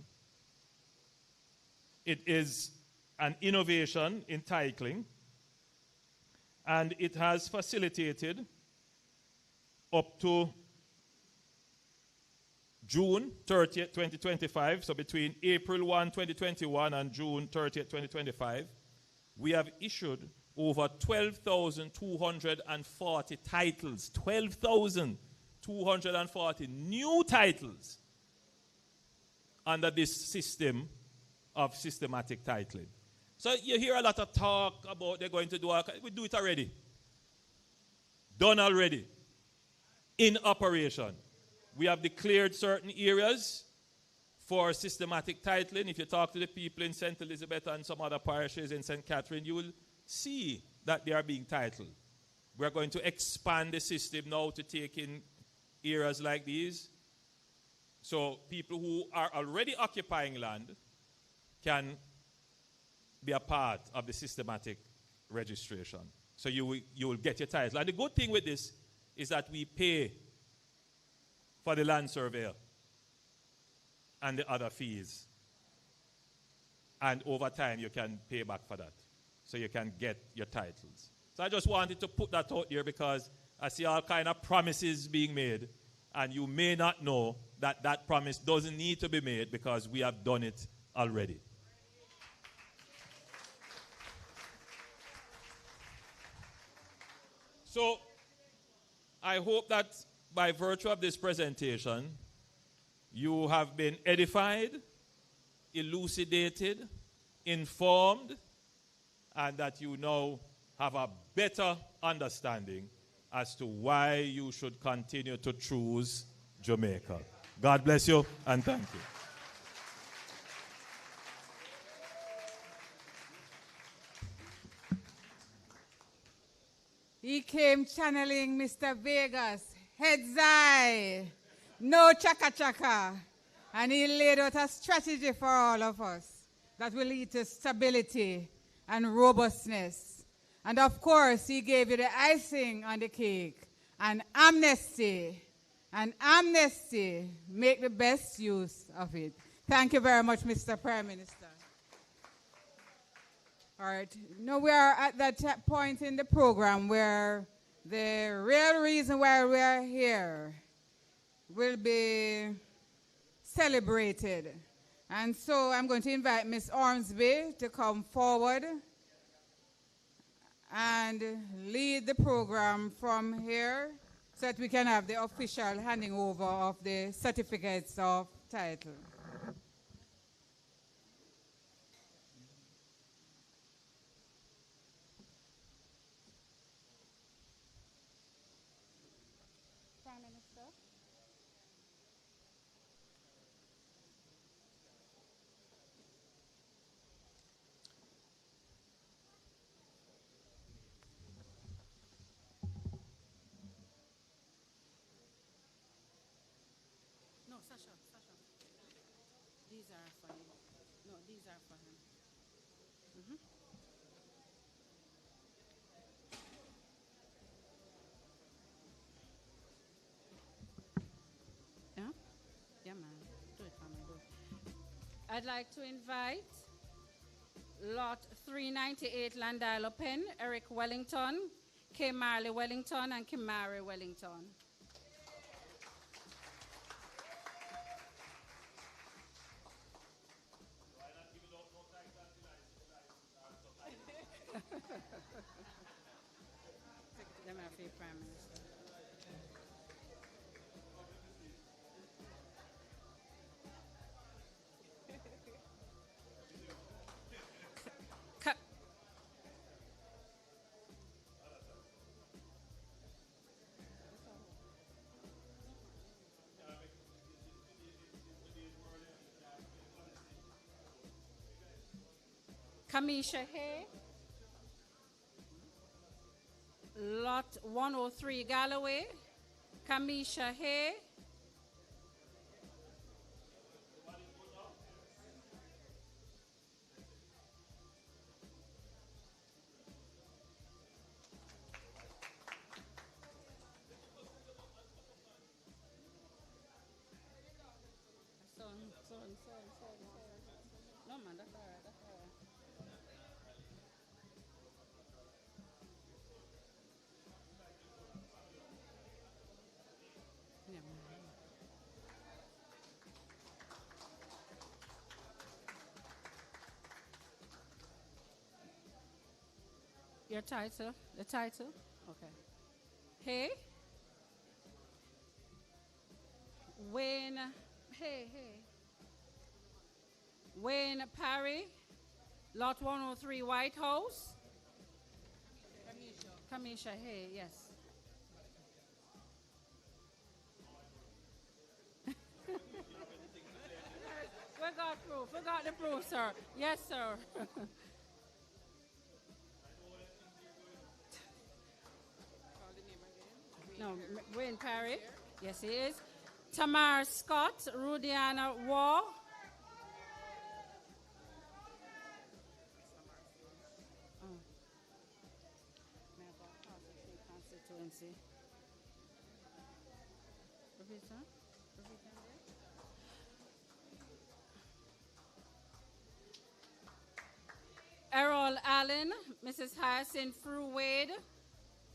S8: It is an innovation in titling, and it has facilitated up to June 30th, 2025, so between April 1, 2021 and June 30th, 2025, we have issued over 12,240 titles, 12,240 new titles under this system of systematic titling. So you hear a lot of talk about they're going to do, we do it already. Done already. In operation. We have declared certain areas for systematic titling. If you talk to the people in St. Elizabeth and some other parishes in St. Catherine, you will see that they are being titled. We're going to expand the system now to take in areas like these. So people who are already occupying land can be a part of the systematic registration. So you will get your title. And the good thing with this is that we pay for the land surveyor and the other fees. And over time, you can pay back for that. So you can get your titles. So I just wanted to put that out there because I see all kind of promises being made. And you may not know that that promise doesn't need to be made because we have done it already. So I hope that by virtue of this presentation, you have been edified, elucidated, informed, and that you now have a better understanding as to why you should continue to choose Jamaica. God bless you and thank you.
S1: He came channeling Mr. Vegas, heads high, no chaka-chaka. And he laid out a strategy for all of us that will lead to stability and robustness. And of course, he gave you the icing on the cake, and amnesty. And amnesty, make the best use of it. Thank you very much, Mr. Prime Minister. All right, now we are at that point in the program where the real reason why we are here will be celebrated. And so I'm going to invite Ms. Ormsby to come forward and lead the program from here so that we can have the official handing over of the certificates of title.
S9: These are for him. No, these are for him. Yeah? Yeah, man. Do it for me. Do it. I'd like to invite Lot 398 Landilo Pen, Eric Wellington, K. Marley Wellington, and Kimari Wellington. Prime Minister. Kamisha Hay, Lot 103 Galloway, Kamisha Hay, Your title? The title? Okay. Hey. Wayne. Hey. Wayne Parry. Lot 103 White House. Kamisha. Hey, yes. We got proof. We got the proof, sir. Yes, sir. No, Wayne Parry. Yes, he is. Tamar Scott, Rudiana Waugh. Constituency. Errol Allen, Mrs. Hyacinth Frew Wade,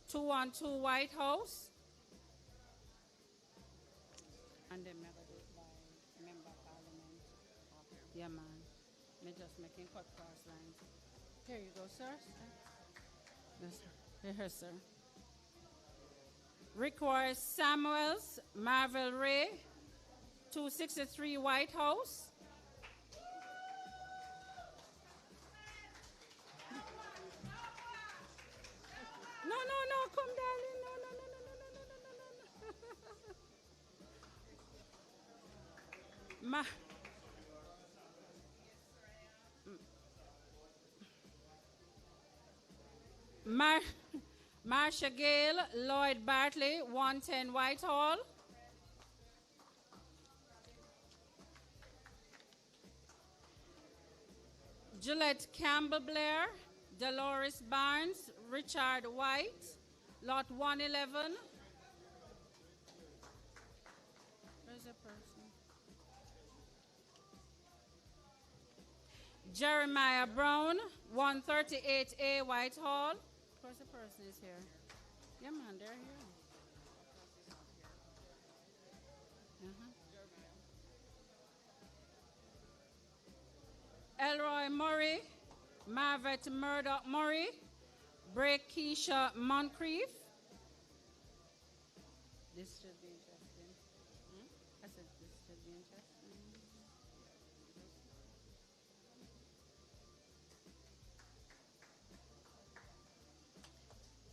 S9: 212 White House. And then member parliament. Yeah, man. Me just making cut cross lines. Here you go, sir. Yes, sir. Here, sir. Requires Samuels, Marvel Ray, 263 White House. No, come darling. No. Marcia Gale, Lloyd Bartley, 110 Whitehall. Gillette Campbell Blair, Dolores Barnes, Richard White, Lot 111. Where's the person? Jeremiah Brown, 138A Whitehall. Of course, the person is here. Yeah, man, they're here. Elroy Murray, Marvet Murdoch Murray, Break Keisha Moncrief. This should be interesting. I said this should be interesting.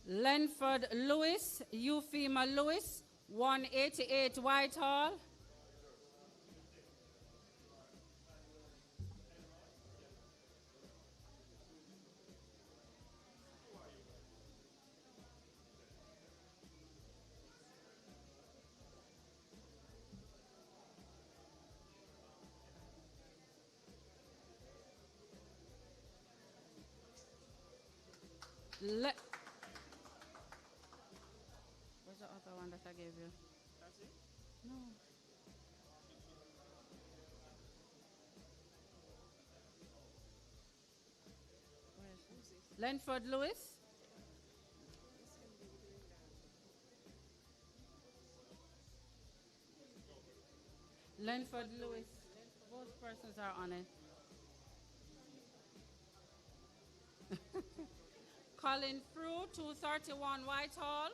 S9: Lenford Lewis, Euphema Lewis, 188 Whitehall. Where's the other one that I gave you? That's it? No. Where is he? Lenford Lewis? Lenford Lewis. Both persons are on it. Colin Frew, 231 Whitehall.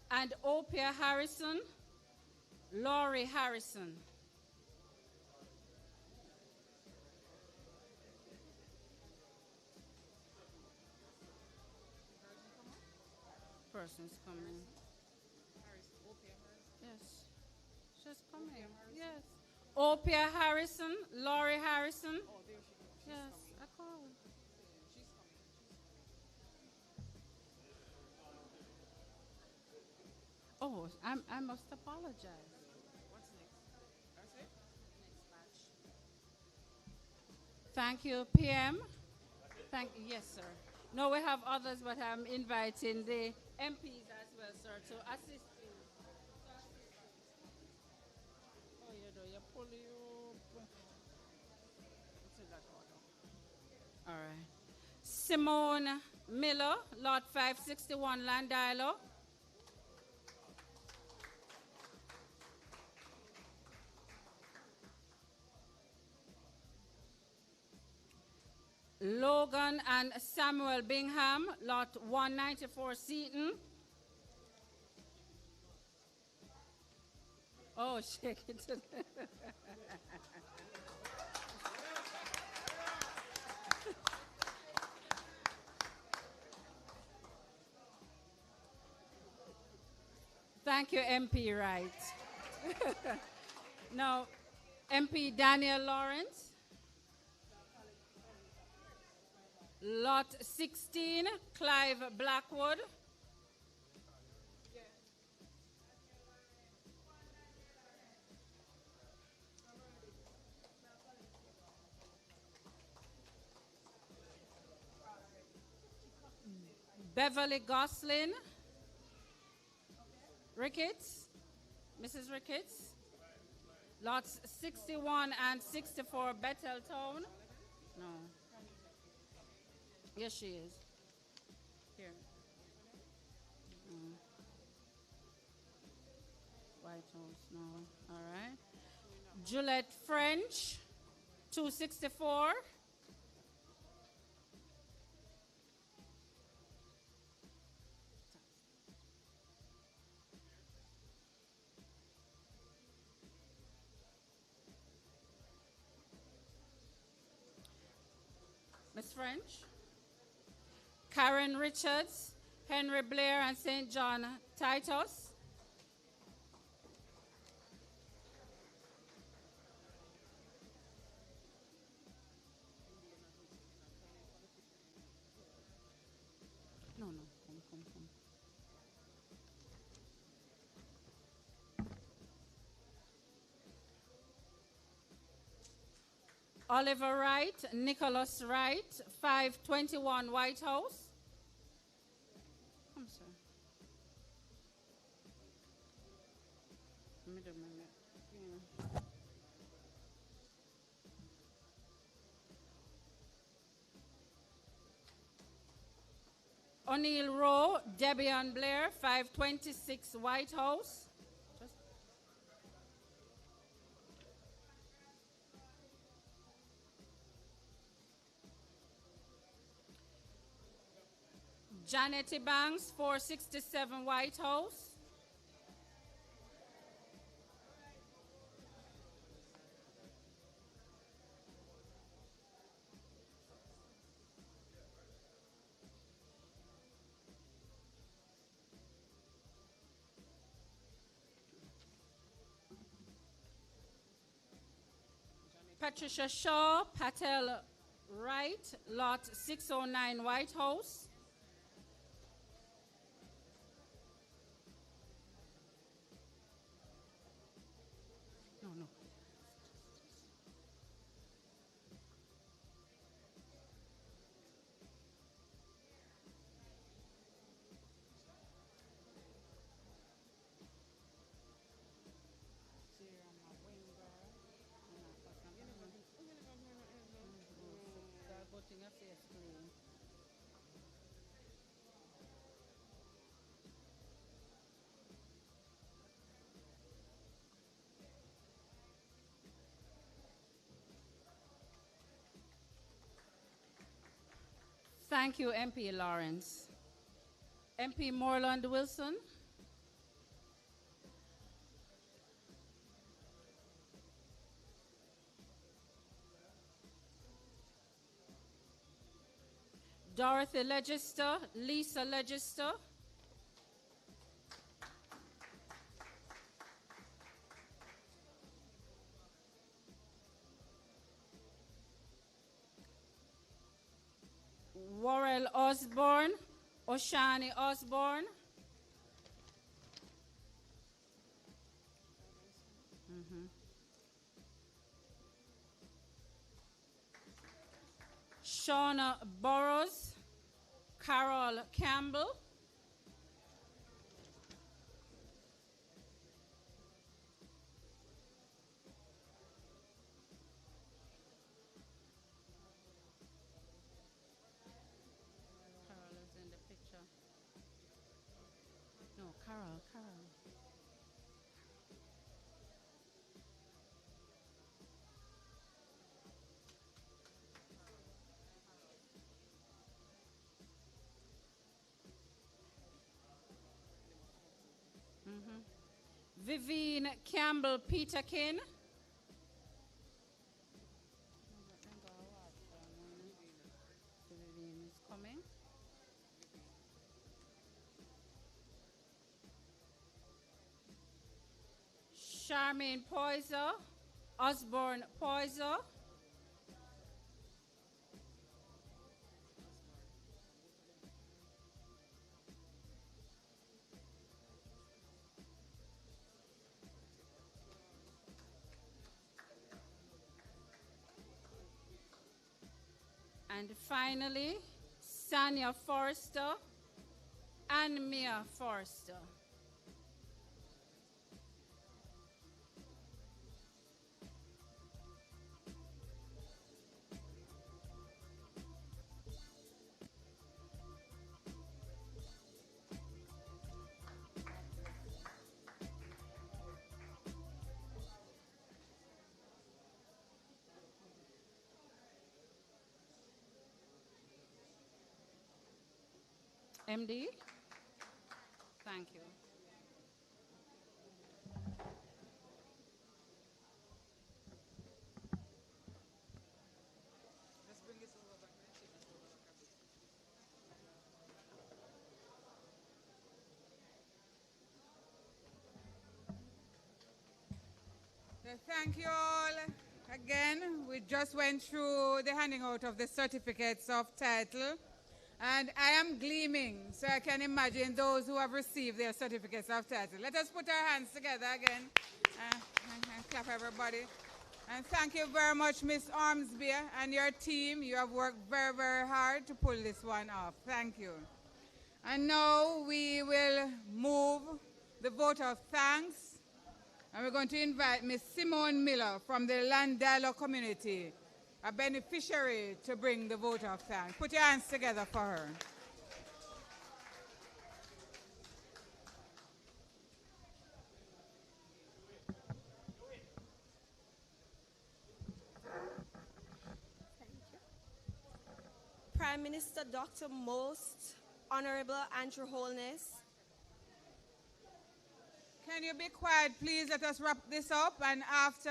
S9: And Opia Harrison, Laurie Harrison. Person's coming. Yes. She's coming. Yes. Opia Harrison, Laurie Harrison. Oh, there she goes. Yes, I called. She's coming. Oh, I must apologize. What's next? That's it? Next batch. Thank you, PM. Yes, sir. No, we have others, but I'm inviting the MPs as well, sir, to assist. All right. Simone Miller, Lot 561, Landilo. Logan and Samuel Bingham, lot 194 Seaton. Oh, shake it. Thank you, MP Wright. Now, MP Daniel Lawrence. Lot 16, Clive Blackwood. Beverly Goslin. Ricketts. Mrs. Ricketts. Lots 61 and 64, Betheltown. No. Yes, she is. Here. White House, no. All right. Juliette French, 264. Miss French. Karen Richards, Henry Blair, and St. John Titus. No, come. Oliver Wright, Nicholas Wright, 521 White House. Come, sir. Yeah. O'Neill Rowe, Debian Blair, 526 White House. Janet Banks, 467 White House. Patricia Shaw, Patel Wright, lot 609 White House. No. Thank you, MP Lawrence. MP Moreland Wilson. Dorothy Legister, Lisa Legister. Worrell Osborne, Oshani Osborne. Shauna Burrows, Carol Campbell. Carol is in the picture. No, Carol. Vivian Campbell Peterkin. Vivian is coming. Charmaine Poiser, Osborne Poiser. And finally, Sanya Forrester and Mia Forrester. MD? Thank you.
S1: Thank you all again. We just went through the handing out of the certificates of title. And I am gleaming, so I can imagine those who have received their certificates of title. Let us put our hands together again and clap everybody. And thank you very much, Miss Armsby and your team. You have worked very, very hard to pull this one off. Thank you. And now we will move the vote of thanks. And we're going to invite Miss Simone Miller from the Land Dialogue community, a beneficiary, to bring the vote of thanks. Put your hands together for her.
S10: Prime Minister Dr. Most Honorable Andrew Holness.
S1: Can you be quiet, please? Let us wrap this up, and after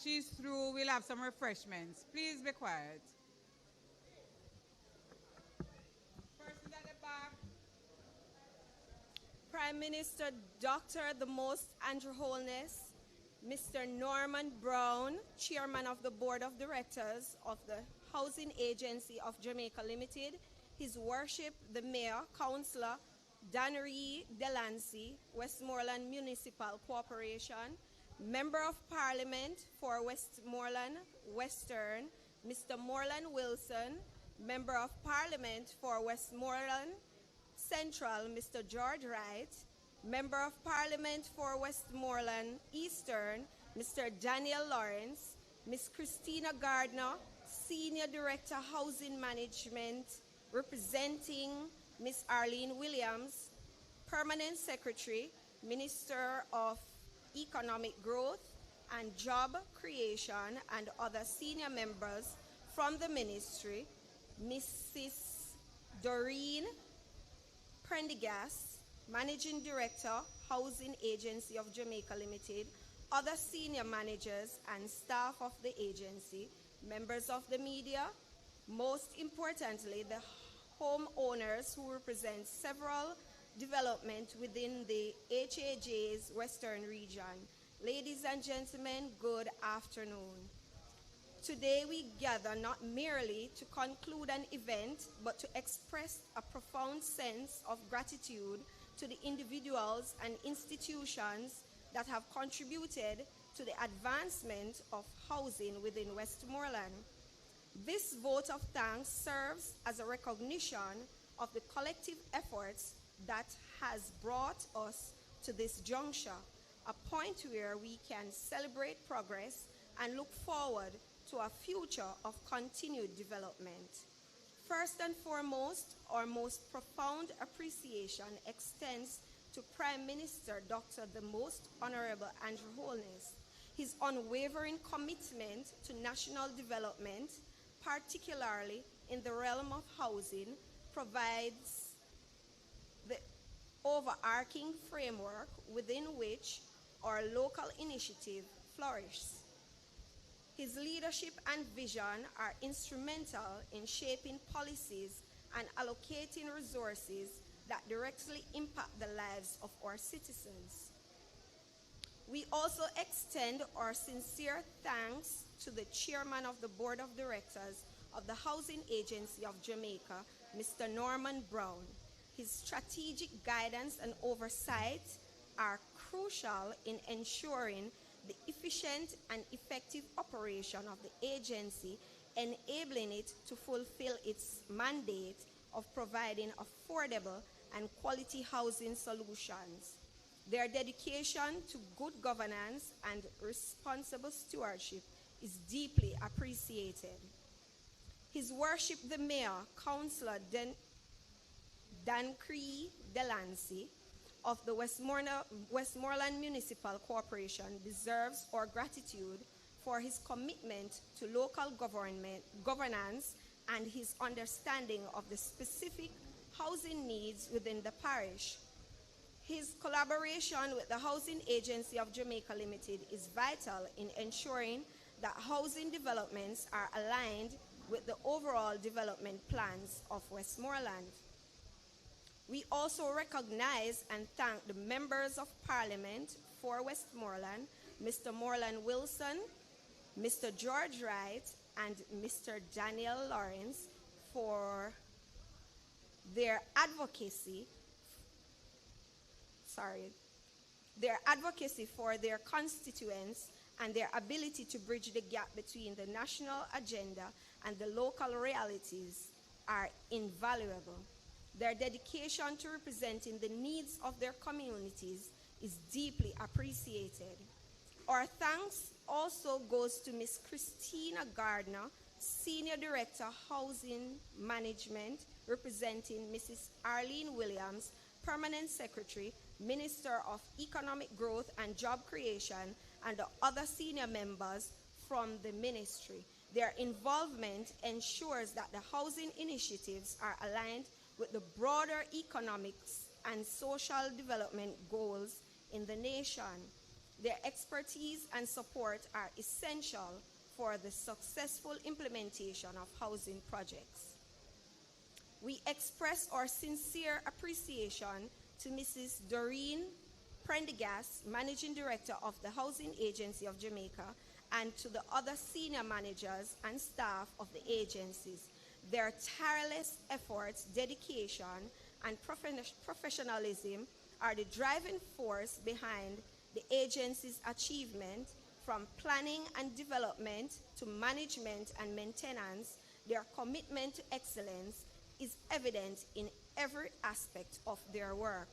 S1: she's through, we'll have some refreshments. Please be quiet. Person at the back.
S10: Prime Minister Dr. the Most Andrew Holness, Mr. Norman Brown, Chairman of the Board of Directors of the Housing Agency of Jamaica Limited, His Worship the Mayor, Councillor Dannery Delancey, Westmoreland Municipal Corporation, Member of Parliament for Westmoreland Western, Mr. Moreland Wilson, Member of Parliament for Westmoreland Central, Mr. George Wright, Member of Parliament for Westmoreland Eastern, Mr. Daniel Lawrence, Ms. Christina Gardner, Senior Director Housing Management, representing Ms. Arlene Williams, Permanent Secretary, Minister of Economic Growth and Job Creation, and other senior members from the ministry, Mrs. Doreen Prendergast, Managing Director, Housing Agency of Jamaica Limited, other senior managers and staff of the agency, members of the media, most importantly, the homeowners who represent several developments within the HAJ's Western region. Ladies and gentlemen, good afternoon. Today we gather not merely to conclude an event, but to express a profound sense of gratitude to the individuals and institutions that have contributed to the advancement of housing within Westmoreland. This vote of thanks serves as a recognition of the collective efforts that has brought us to this juncture, a point where we can celebrate progress and look forward to a future of continued development. First and foremost, our most profound appreciation extends to Prime Minister Dr. the Most Honorable Andrew Holness. His unwavering commitment to national development, particularly in the realm of housing, provides the overarching framework within which our local initiative flourishes. His leadership and vision are instrumental in shaping policies and allocating resources that directly impact the lives of our citizens. We also extend our sincere thanks to the chairman of the board of directors of the Housing Agency of Jamaica, Mr. Norman Brown. His strategic guidance and oversight are crucial in ensuring the efficient and effective operation of the agency, enabling it to fulfill its mandate of providing affordable and quality housing solutions. Their dedication to good governance and responsible stewardship is deeply appreciated. His Worship the Mayor, Councillor Dancree Delancey of the Westmoreland Municipal Corporation deserves our gratitude for his commitment to local governance and his understanding of the specific housing needs within the parish. His collaboration with the Housing Agency of Jamaica Limited is vital in ensuring that housing developments are aligned with the overall development plans of Westmoreland. We also recognize and thank the members of Parliament for Westmoreland, Mr. Moreland Wilson, Mr. George Wright, and Mr. Daniel Lawrence for their advocacy for their constituents and their ability to bridge the gap between the national agenda and the local realities are invaluable. Their dedication to representing the needs of their communities is deeply appreciated. Our thanks also goes to Ms. Christina Gardner, Senior Director, Housing Management, representing Mrs. Arlene Williams, Permanent Secretary, Minister of Economic Growth and Job Creation, and the other senior members from the ministry. Their involvement ensures that the housing initiatives are aligned with the broader economics and social development goals in the nation. Their expertise and support are essential for the successful implementation of housing projects. We express our sincere appreciation to Mrs. Doreen Prendergast, Managing Director of the Housing Agency of Jamaica, and to the other senior managers and staff of the agencies. Their tireless efforts, dedication, and professionalism are the driving force behind the agency's achievement. From planning and development to management and maintenance, their commitment to excellence is evident in every aspect of their work.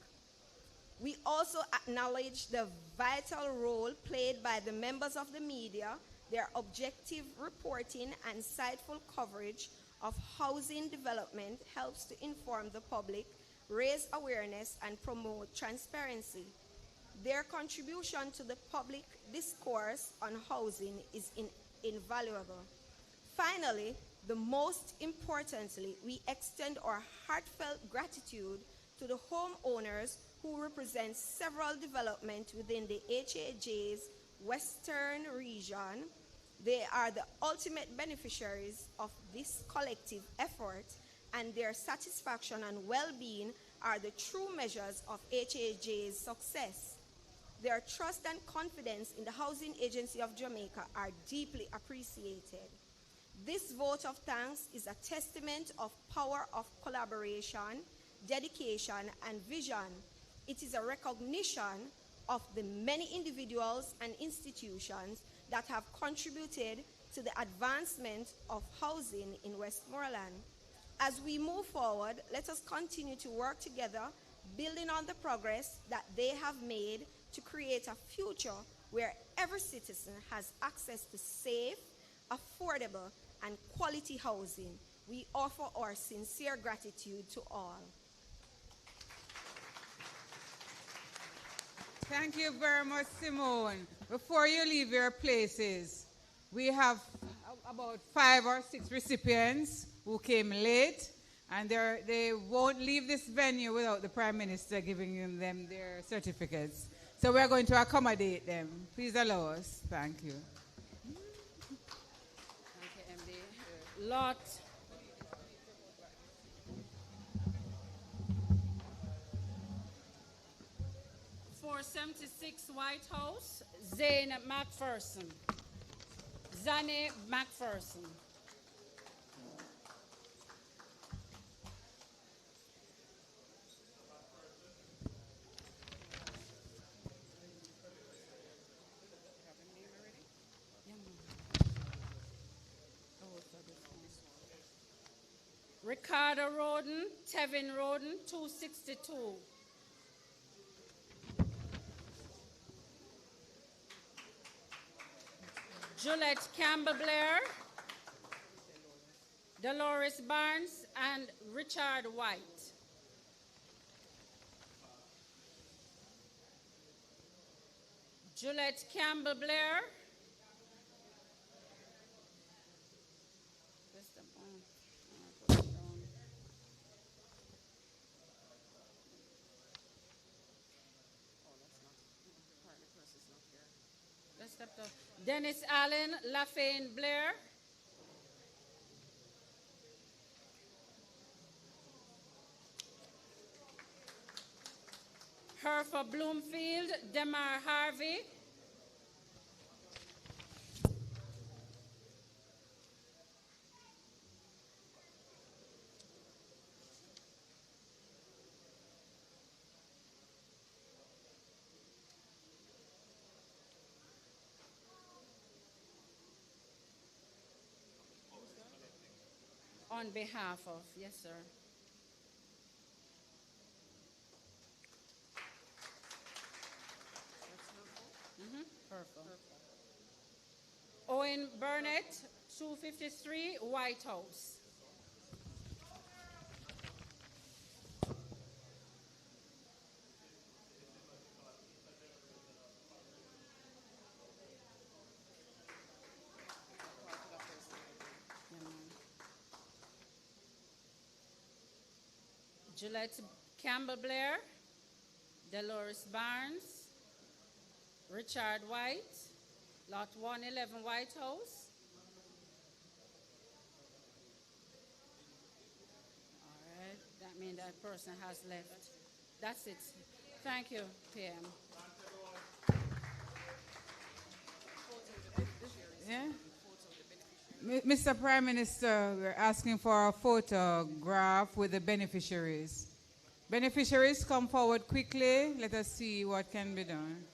S10: We also acknowledge the vital role played by the members of the media. Their objective reporting and insightful coverage of housing development helps to inform the public, raise awareness, and promote transparency. Their contribution to the public discourse on housing is invaluable. Finally, the most importantly, we extend our heartfelt gratitude to the homeowners who represent several developments within the HAJ's Western region. They are the ultimate beneficiaries of this collective effort, and their satisfaction and well-being are the true measures of HAJ's success. Their trust and confidence in the Housing Agency of Jamaica are deeply appreciated. This vote of thanks is a testament of power of collaboration, dedication, and vision. It is a recognition of the many individuals and institutions that have contributed to the advancement of housing in Westmoreland. As we move forward, let us continue to work together, building on the progress that they have made to create a future where every citizen has access to safe, affordable, and quality housing. We offer our sincere gratitude to all.
S1: Thank you very much, Simone. Before you leave your places, we have about 5 or 6 recipients who came late, and they won't leave this venue without the Prime Minister giving them their certificates. So So we're going to accommodate them. Please allow us. Thank you.
S9: Thank you, MD. Lot 476 White House, Zane McPherson. Zane McPherson. Ricardo Roden, Tevin Roden, 262. Juliet Campbell Blair, Dolores Barnes, and Richard White. Juliet Campbell Blair, Dennis Allen, Lafayne Blair. Herfa Bloomfield, Demar Harvey. On behalf of, yes, sir. Perfect. Owen Burnett, 253 White House. Gillette Campbell Blair, Dolores Barnes, Richard White, Lot 111 White House. All right, that means that person has left. That's it. Thank you, PM.
S1: Yeah? Mr. Prime Minister, we're asking for a photograph with the beneficiaries. Beneficiaries, come forward quickly. Let us see what can be done.